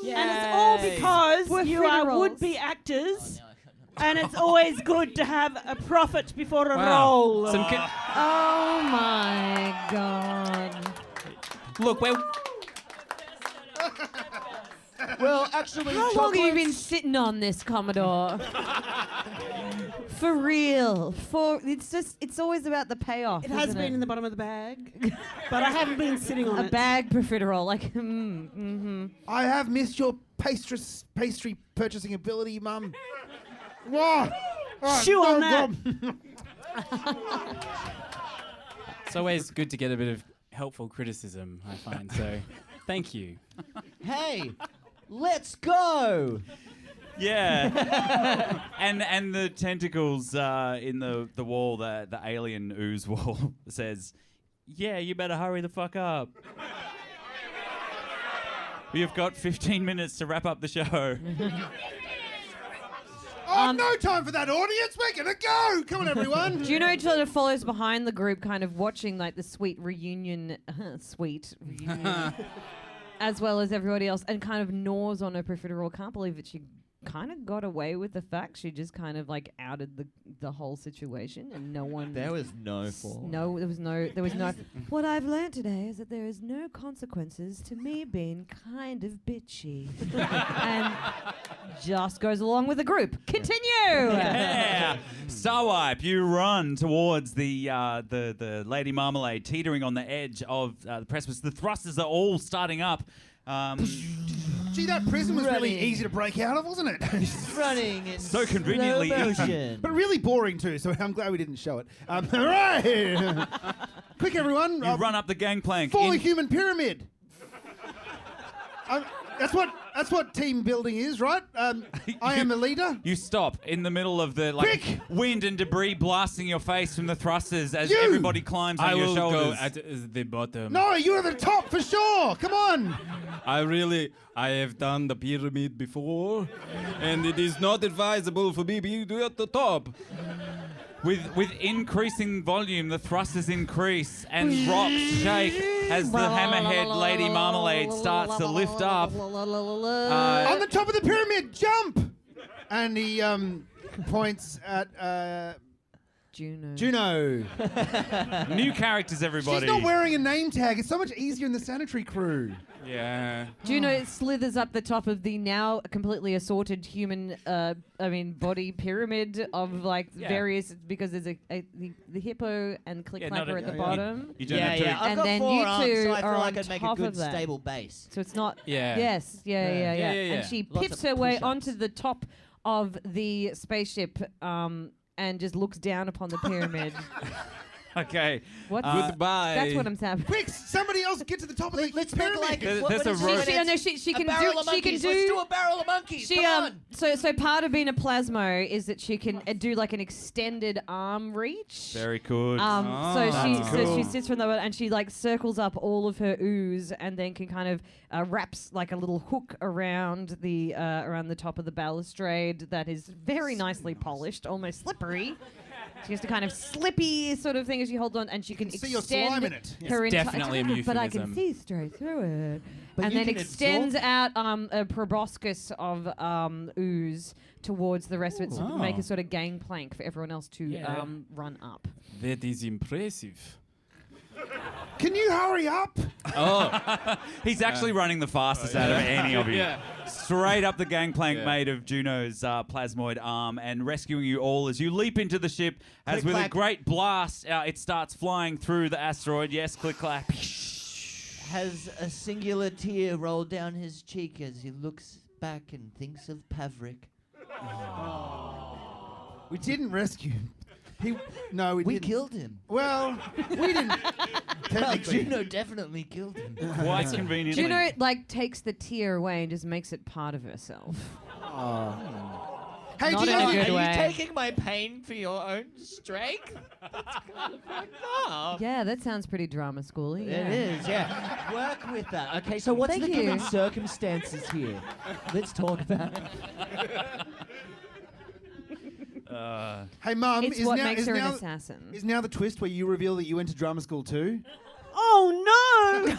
S4: and it's all because you are
S2: Profiteroles.
S4: would-be actors And it's always good to have a profit before a
S7: Wow.
S4: roll.
S2: Oh my god.
S7: Look,
S5: Well, actually,
S2: How long have you been sitting on this, Commodore? For real. It's always about the payoff.
S4: It has
S2: isn't
S4: been in the bottom of the bag, but I haven't been sitting on
S2: a
S4: it.
S2: bag profiterole, like
S3: I have missed your pastry purchasing ability, Mum. Whoa.
S4: Chew on that.
S7: it's always good to get a bit of helpful criticism, I find. So, thank you.
S5: Hey, let's go.
S6: Yeah. and the tentacles in the wall, the alien ooze wall, says, yeah, you better hurry the fuck up. We've got 15 minutes to wrap up the show.
S3: No time for that, audience. We're gonna go. Come on, everyone.
S2: Juno sort of follows behind the group, kind of watching like the sweet reunion, as well as everybody else, and kind of gnaws on her profiterole. Can't believe that she kind of got away with the fact she just kind of like outed the whole situation, and no one.
S5: There was no fall.
S2: No, there was no. What I've learned today is that there is no consequences to me being kind of bitchy, and just goes along with the group. Continue.
S6: Yeah. Starwipe, you run towards the Lady Marmalade teetering on the edge of the precipice. The thrusters are all starting up.
S3: Gee, that prison was really
S5: Running.
S3: easy to break out of, wasn't it?
S5: Running in
S6: So conveniently
S5: slow
S6: easy.
S5: motion.
S3: But really boring too, so I'm glad we didn't show it. Hooray! Quick, everyone.
S6: You run up the gangplank.
S3: Fully
S6: in-
S3: human pyramid. That's what team building is, right? I am a leader.
S6: You stop in the middle of the
S3: Quick!
S6: wind and debris blasting your face from the thrusters as
S3: You!
S6: everybody climbs on
S7: I
S6: your
S7: will
S6: shoulders.
S7: go at the bottom.
S3: No, you're at the top for sure. Come on.
S7: I have done the pyramid before, and it is not advisable for me to be at the top.
S6: With increasing volume, the thrusters increase and rocks shake as the hammerhead Lady Marmalade starts to lift up.
S3: On the top of the pyramid, jump! And he points at Juno.
S6: New characters, everybody.
S3: She's not wearing a name tag. It's so much easier in the sanitary crew.
S7: Yeah.
S2: Juno slithers up the top of the now completely assorted human, body pyramid of like various, because there's the hippo and Click Clapper at the bottom.
S6: You don't have to.
S5: I've
S2: And
S5: got
S2: then
S5: 4
S2: you
S5: arms,
S2: two
S5: so I feel
S2: are
S5: like
S2: on
S5: I'd make a
S2: top
S5: good
S2: of that.
S5: stable base.
S2: So it's not.
S7: Yeah.
S2: Yes. Yeah.
S7: Yeah.
S2: And she
S5: Lots
S2: pips
S5: of
S2: her way
S5: push-ups.
S2: onto the top of the spaceship, and just looks down upon the pyramid.
S6: Okay.
S2: What?
S7: Goodbye.
S2: That's what I'm saying.
S3: Quick, somebody else get to the top of the
S5: Let's make
S3: pyramid.
S5: like
S6: There's
S5: what
S6: a
S5: is
S6: rope.
S5: it?
S2: She can
S5: a barrel of
S2: do. She can
S5: monkeys.
S2: do.
S5: Let's do a barrel of monkeys.
S2: She
S5: Come on.
S2: so part of being a plasmo is that she can do like an extended arm reach.
S6: Very good.
S2: So she
S6: That's
S2: so she
S6: cool.
S2: sits from the and she like circles up all of her ooze and then can kind of wraps like a little hook around the top of the balustrade that is very nicely polished, almost slippery. She has to kind of slippy sort of thing as she holds on, and she can
S3: see your
S2: extend
S3: slime in it.
S2: her
S7: It's definitely a
S2: but I can
S7: euphemism.
S2: see straight through it.
S5: But
S2: And
S5: you
S2: then
S5: can
S2: extends
S5: absorb-
S2: out a proboscis of ooze towards the rest of it to
S7: Ooh.
S2: make
S7: Oh.
S2: a sort of gangplank for everyone else to
S7: Yeah.
S2: run up.
S7: That is impressive.
S3: Can you hurry up?
S7: Oh.
S6: He's actually running the fastest out of any of you.
S7: Yeah.
S6: Straight up the gangplank
S7: Yeah.
S6: made of Juno's plasmoid arm and rescuing you all as you leap into the ship. As
S5: Click,
S6: with a
S5: clack.
S6: great blast, it starts flying through the asteroid. Yes, click clack.
S5: Has a singular tear rolled down his cheek as he looks back and thinks of Pavrik.
S3: We didn't rescue him. We
S5: We
S3: didn't.
S5: killed him.
S3: Well, we didn't.
S5: Well,
S3: Technically.
S5: Juno definitely killed him.
S6: Quite conveniently.
S2: Juno like takes the tear away and just makes it part of herself.
S3: Hey,
S2: Not
S3: do
S2: in a
S3: you,
S2: good
S5: Are
S2: way.
S5: you taking my pain for your own strength? That's kind of fucked up.
S2: Yeah, that sounds pretty drama schooly. Yeah.
S5: It is, yeah. Work with that. Okay, so what's
S2: Thank
S5: the
S2: you.
S5: given circumstances here? Let's talk about it.
S3: hey, Mum,
S2: It's
S3: is
S2: what
S3: now,
S2: makes
S3: is,
S2: her an
S3: now,
S2: assassin.
S3: is now the twist where you reveal that you went to drama school too?
S4: Oh no!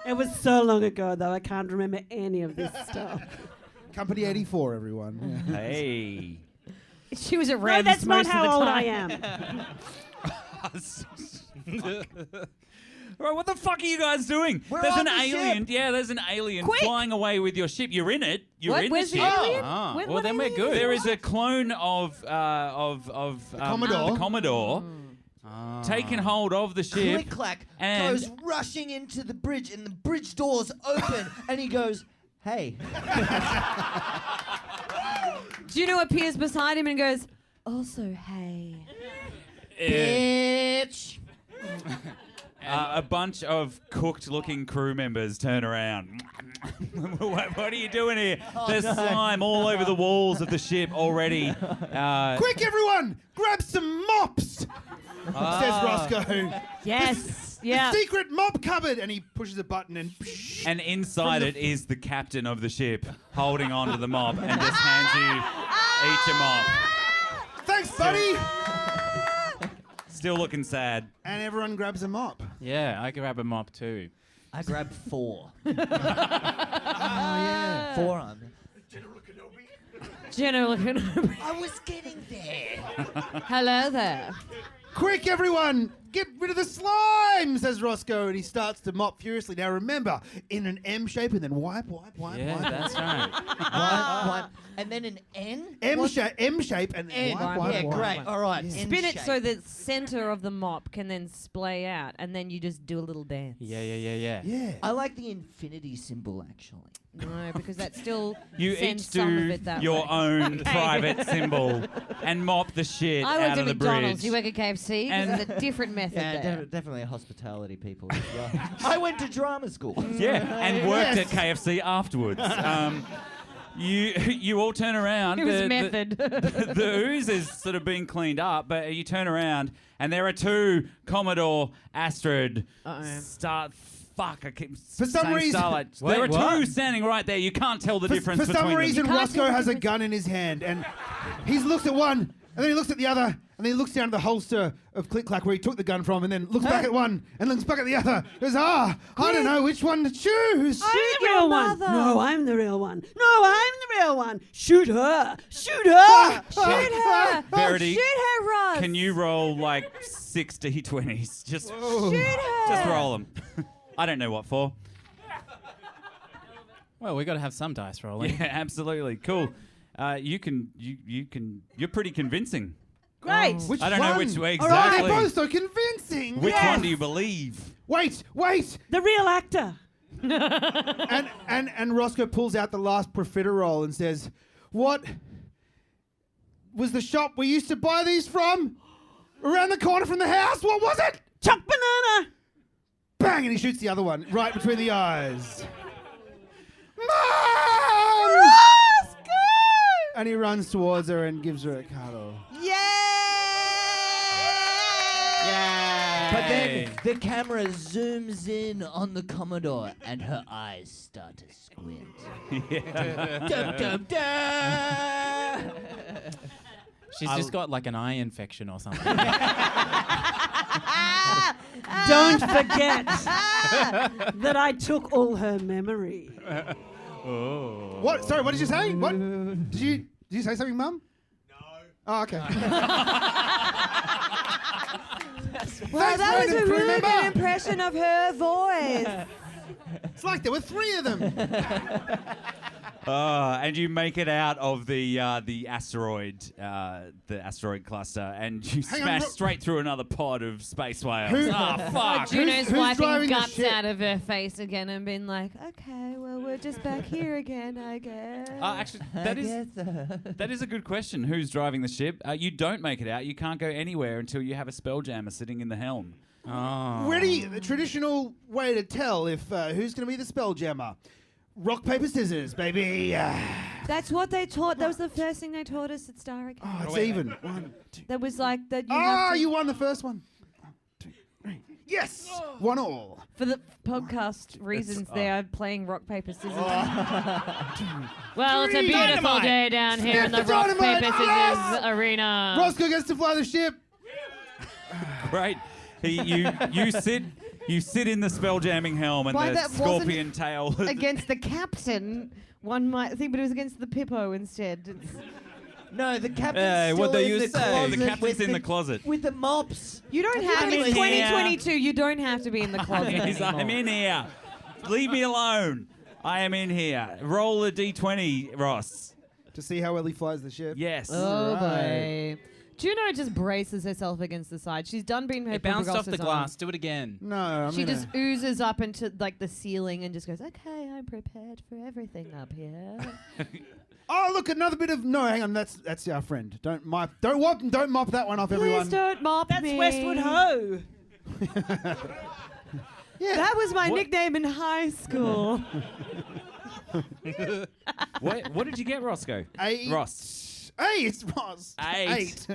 S4: It was so long ago, though. I can't remember any of this stuff.
S3: Company 84, everyone. Yeah.
S6: Hey.
S2: She was at
S4: No,
S2: Rams
S4: that's not
S2: most of
S4: how
S2: the
S4: old
S2: time.
S4: I am.
S6: Right, what the fuck are you guys doing?
S5: We're
S6: There's
S5: on
S6: an
S5: the
S6: alien.
S5: ship.
S6: Yeah, there's an alien
S2: Quick.
S6: flying away with your ship. You're in it. You're
S2: What?
S6: in
S2: Where's
S6: the
S2: the
S6: ship.
S2: alien?
S7: Ah,
S2: What-
S7: well,
S2: what
S7: then we're
S2: alien?
S7: good.
S6: There is a clone of
S3: Commodore.
S6: the Commodore
S7: Ah.
S6: taking hold of the ship.
S5: Click clack
S6: and-
S5: goes rushing into the bridge, and the bridge doors open, and he goes, "Hey."
S2: Juno appears beside him and goes, also, hey.
S5: Bitch.
S6: A bunch of cooked-looking crew members turn around. what are you doing here? There's slime all over the walls of the ship already.
S3: Quick, everyone! Grab some mops! Says Roscoe.
S2: Yes. Yeah.
S3: Secret mop cupboard! And he pushes a button and...
S6: And inside it is the captain of the ship holding onto the mop and just hands you each a mop.
S3: Thanks, buddy!
S6: Still looking sad.
S3: And everyone grabs a mop.
S7: Yeah, I grab a mop too.
S5: I grabbed 4.
S3: Oh, yeah.
S5: 4 on me.
S2: General,
S5: I was getting there.
S2: hello there.
S3: Quick, everyone! Get rid of the slime! Says Roscoe, and he starts to mop furiously. Now remember, in an M shape, and then wipe.
S7: Yeah, that's right.
S5: Wipe. And then an N?
S3: M
S5: What?
S3: shape, and
S5: N.
S3: wipe.
S5: Yeah, great. All right.
S3: Yeah.
S5: N
S2: Spin it
S5: shape.
S2: so the center of the mop can then splay out, and then you just do a little dance.
S7: Yeah.
S3: Yeah.
S5: I like the infinity symbol, actually.
S2: No, because that still
S6: You
S2: sends
S6: each
S2: some of
S6: do
S2: it that
S6: your
S2: way.
S6: own private symbol and mop the shit
S2: I
S6: out
S2: worked
S6: of
S2: at
S6: the
S2: McDonald's.
S6: bridge.
S2: You work at KFC.
S6: And-
S2: There's a different method
S5: Yeah,
S2: there.
S5: definitely hospitality people as well. I went to drama school.
S6: Yeah, and worked
S3: Yes.
S6: at KFC afterwards. You all turn around.
S2: It was
S6: the,
S2: method.
S6: The ooze is sort of being cleaned up, but you turn around and there are 2 Commodore Astrid Fuck, I keep
S3: For some
S6: saying
S3: reason-
S6: Starlight.
S7: Wait,
S6: There are 2
S7: what?
S6: standing right there. You can't tell the difference
S3: For
S6: between
S3: some reason,
S6: them.
S2: can't
S3: Roscoe
S2: tell the
S3: has a
S2: difference.
S3: gun in his hand, and he looks at one, and then he looks at the other, and then he looks down at the holster of Click Clack where he took the gun from, and then looks back at one, and looks back at the other. Goes, I don't know which one to choose.
S4: I'm the
S2: your
S4: real one.
S2: mother.
S4: No, I'm the real one. No, I'm the real one. Shoot her. Shoot her.
S2: Shoot her!
S6: Verity,
S2: Shoot her, Ross!
S6: Can you roll like 6 D20s? Just
S2: Shoot her!
S6: Just roll them. I don't know what for.
S7: Well, we got to have some dice rolling.
S6: Yeah, absolutely. Cool. You can. You're pretty convincing.
S4: Great.
S3: Which
S6: I don't know
S3: one?
S6: which way
S3: All right,
S6: exactly.
S3: they're both so convincing.
S6: Which
S3: Yes.
S6: one do you believe?
S3: Wait.
S4: The real actor.
S3: And Roscoe pulls out the last profiterole and says, "What was the shop we used to buy these from? Around the corner from the house? What was it?"
S4: Chuck banana.
S3: Bang! And he shoots the other one right between the eyes. Mom! And he runs towards her and gives her a cuddle.
S5: But then the camera zooms in on the Commodore, and her eyes start to squint. Dum, dum, dum.
S7: She's just got like an eye infection or something.
S4: Don't forget that I took all her memory.
S3: What? Sorry, what did you say? What? Did you say something, Mum? No. Oh, okay.
S2: Well, that was a
S3: Brandon,
S2: really
S3: remember?
S2: good impression of her voice.
S3: It's like there were 3 of them.
S6: And you make it out of the asteroid cluster, and you
S3: Hang on,
S6: smash straight through another pod of space whales.
S3: Who-
S6: Fuck!
S2: Juno's
S3: who's
S2: wiping
S3: driving the
S2: guts
S3: ship?
S2: out of her face again and being like, okay, well, we're just back here again, I guess.
S6: Actually, that is a good question. Who's driving the ship? You don't make it out. You can't go anywhere until you have a Spelljammer sitting in the helm.
S7: Oh.
S3: The traditional way to tell if who's going to be the Spelljammer. Rock, paper, scissors, baby.
S2: That's what they taught. That was the first thing they taught us at Star Academy.
S3: Oh, it's even. 1, 2.
S2: That was like that. You have to,
S3: You won the first one. 1, 2, 3. Yes! 1 all.
S2: for the podcast reasons, they are playing rock paper scissors. Well, it's a
S3: 3.
S2: beautiful
S6: Dynamite.
S2: day down here in the
S3: Snap the
S2: rock
S3: dynamite.
S2: paper scissors
S3: Yes!
S2: arena.
S3: Roscoe gets to fly the ship.
S6: Great. You sit in the spelljamming helm and
S2: Why
S6: the
S2: that wasn't
S6: scorpion tail.
S2: Against the captain One might think, but it was against the Pippo instead. It's-
S5: No, the captain's
S7: Hey,
S5: still
S7: what do
S5: in
S7: you
S5: the
S7: say?
S5: closet.
S6: The captain's
S5: with
S6: in the closet.
S5: With the mops.
S2: You don't have
S6: I'm
S2: in
S6: in here.
S2: 2022. You don't have to be in the closet anymore.
S6: I'm in here. Leave me alone. I am in here. Roll a d20, Ross.
S3: To see how well he flies the ship.
S6: Yes.
S2: Oh
S3: Right.
S2: boy. Juno just braces herself against the side. She's done being her
S7: It bounced off the
S2: Bragossa's
S7: glass. Do it again.
S3: No, I'm
S2: She
S3: gonna...
S2: just oozes up into like the ceiling and just goes, "Okay, I'm prepared for everything up here."
S3: Oh, look, another bit of... No, hang on, that's our friend. Don't mop that one off, everyone.
S2: Please don't mop
S4: That's
S2: me.
S4: Westwood Ho.
S3: Yeah.
S2: That was my nickname in high school.
S6: What did you get, Roscoe?
S3: 8.
S6: Ross.
S3: 8, Ross.
S6: 8.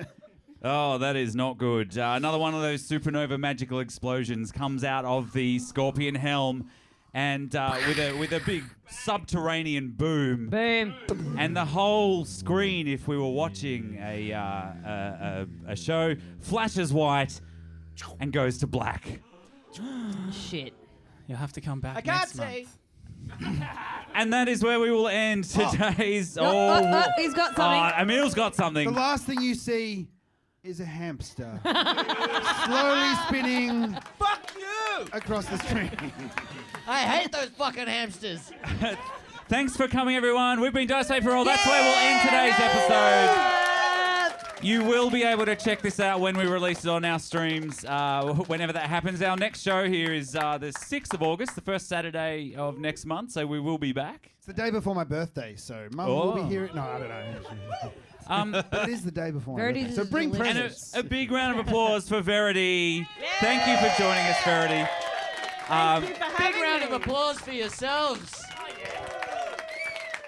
S6: Oh, that is not good. Another one of those supernova magical explosions comes out of the Scorpion helm, and with a big subterranean boom,
S2: Boom.
S6: and the whole screen, if we were watching a show, flashes white and goes to black.
S2: Shit.
S7: You'll have to come back
S5: I can't
S7: next
S5: see.
S7: month.
S6: And that is where we will end today's.
S2: He's got something.
S6: Emil's got
S3: The
S6: something.
S3: last thing you see is a hamster slowly spinning
S5: Fuck you!
S3: across the screen.
S5: I hate those fucking hamsters.
S6: Thanks for coming, everyone. We've been Dice Paper Roll. That's where we'll end today's episode. You will be able to check this out when we release it on our streams, whenever that happens. Our next show here is the 6th of August, the first Saturday of next month, so we will be back.
S3: It's the day before my birthday, so Mum will be here. No, I don't know. But it is the day before my
S2: Verity
S3: birthday. So
S2: is
S3: bring
S2: delicious.
S3: presents.
S6: And a big round of applause for Verity. Thank you for joining us, Verity.
S5: Big round of applause for yourselves.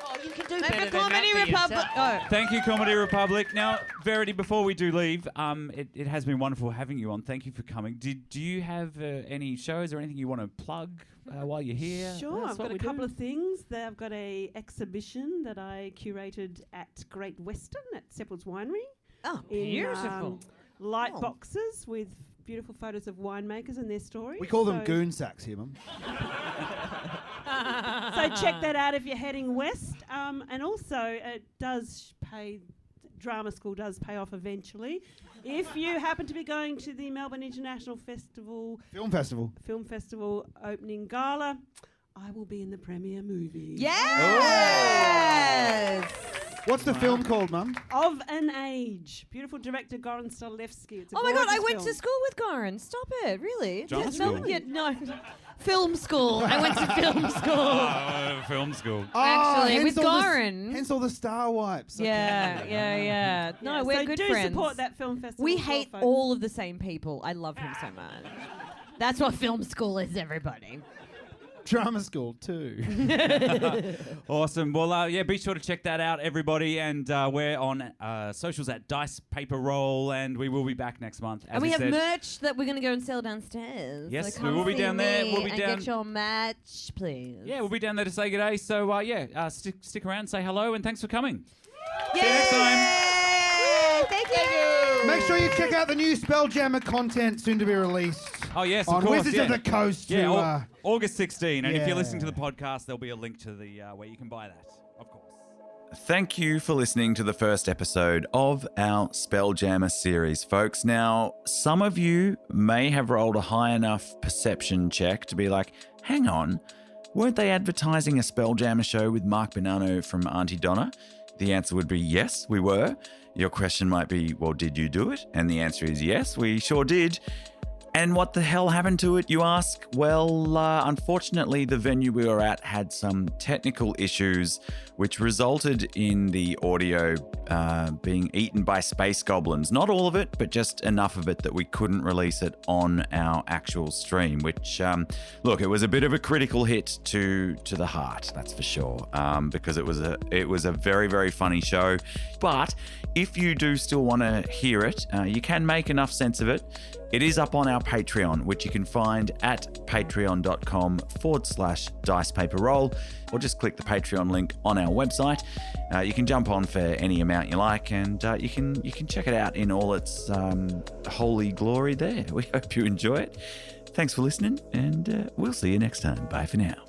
S5: Oh, you can do
S2: And
S5: better
S2: for
S5: than
S2: Comedy
S5: that for
S2: Republic.
S5: yourself.
S2: Oh.
S6: Thank you, Comedy Republic. Now, Verity, before we do leave, it has been wonderful having you on. Thank you for coming. Do you have any shows or anything you want to plug while you're here?
S4: Sure,
S6: That's
S4: I've
S6: what
S4: got a
S6: we
S4: couple
S6: do.
S4: of things. I've got a exhibition that I curated at Great Western at Seppel's Winery.
S2: Oh,
S4: in,
S2: beautiful.
S4: light
S2: Oh.
S4: boxes with beautiful photos of winemakers and their stories.
S3: We call them
S4: So-
S3: goon sacks here, Mum.
S4: So check that out if you're heading west. And also, it does pay. Drama school does pay off eventually. If you happen to be going to the Melbourne International
S3: Film Festival.
S4: Film Festival opening gala, I will be in the premiere movie.
S2: Yes.
S3: What's the film called, Mum?
S4: Of an Age. Beautiful director Goran Stolevsky. It's a
S2: Oh my God! I
S4: gorgeous
S2: went
S4: film.
S2: to school with Goran. Stop it! Really?
S6: Drama
S2: No,
S6: school?
S2: yeah, no. Film school. I went to film school.
S6: Film school.
S2: Actually,
S3: hence
S2: with
S3: all the
S2: Goran.
S3: hence all the star wipes. Okay.
S2: Yeah. No,
S4: Yeah,
S2: we're
S4: so
S2: good
S4: do
S2: friends.
S4: support that film festival.
S2: We
S4: as well,
S2: hate
S4: folks.
S2: all of the same people. I love him so much. That's what film school is, everybody.
S3: Drama school too.
S6: Awesome. Well, be sure to check that out, everybody. And we're on socials at Dice Paper Roll, and we will be back next month. As
S2: And we have
S6: said.
S2: merch that we're going to go and sell downstairs.
S6: Yes,
S2: so
S6: we will be
S2: come see
S6: down there.
S2: me
S6: We'll be
S2: and
S6: down-
S2: get your merch, please.
S6: Yeah, we'll be down there to say good day. So, stick around, say hello, and thanks for coming.
S2: Yay!
S6: See you next time.
S2: Thank you.
S3: Make sure you check out the new Spelljammer content soon to be released
S6: Oh, yes,
S3: on
S6: of course.
S3: Wizards
S6: yeah.
S3: of the Coast.
S6: Yeah,
S3: to,
S6: August 16. And if you're
S3: yeah.
S6: listening to the podcast, there'll be a link to the where you can buy that, of course.
S1: Thank you for listening to the first episode of our Spelljammer series, folks. Now, some of you may have rolled a high enough perception check to be like, hang on, weren't they advertising a Spelljammer show with Mark Bonanno from Auntie Donna? The answer would be yes, we were. Your question might be, well, did you do it? And the answer is yes, we sure did. And what the hell happened to it, you ask? Well, unfortunately, the venue we were at had some technical issues, which resulted in the audio being eaten by space goblins. Not all of it, but just enough of it that we couldn't release it on our actual stream, which, look, it was a bit of a critical hit to the heart, that's for sure, because it was a very, very funny show. But if you do still want to hear it, you can make enough sense of it. It is up on our Patreon, which you can find at patreon.com/dicepaperroll, or just click the Patreon link on our website. You can jump on for any amount you like, and you can check it out in all its holy glory there. We hope you enjoy it. Thanks for listening, and we'll see you next time. Bye for now.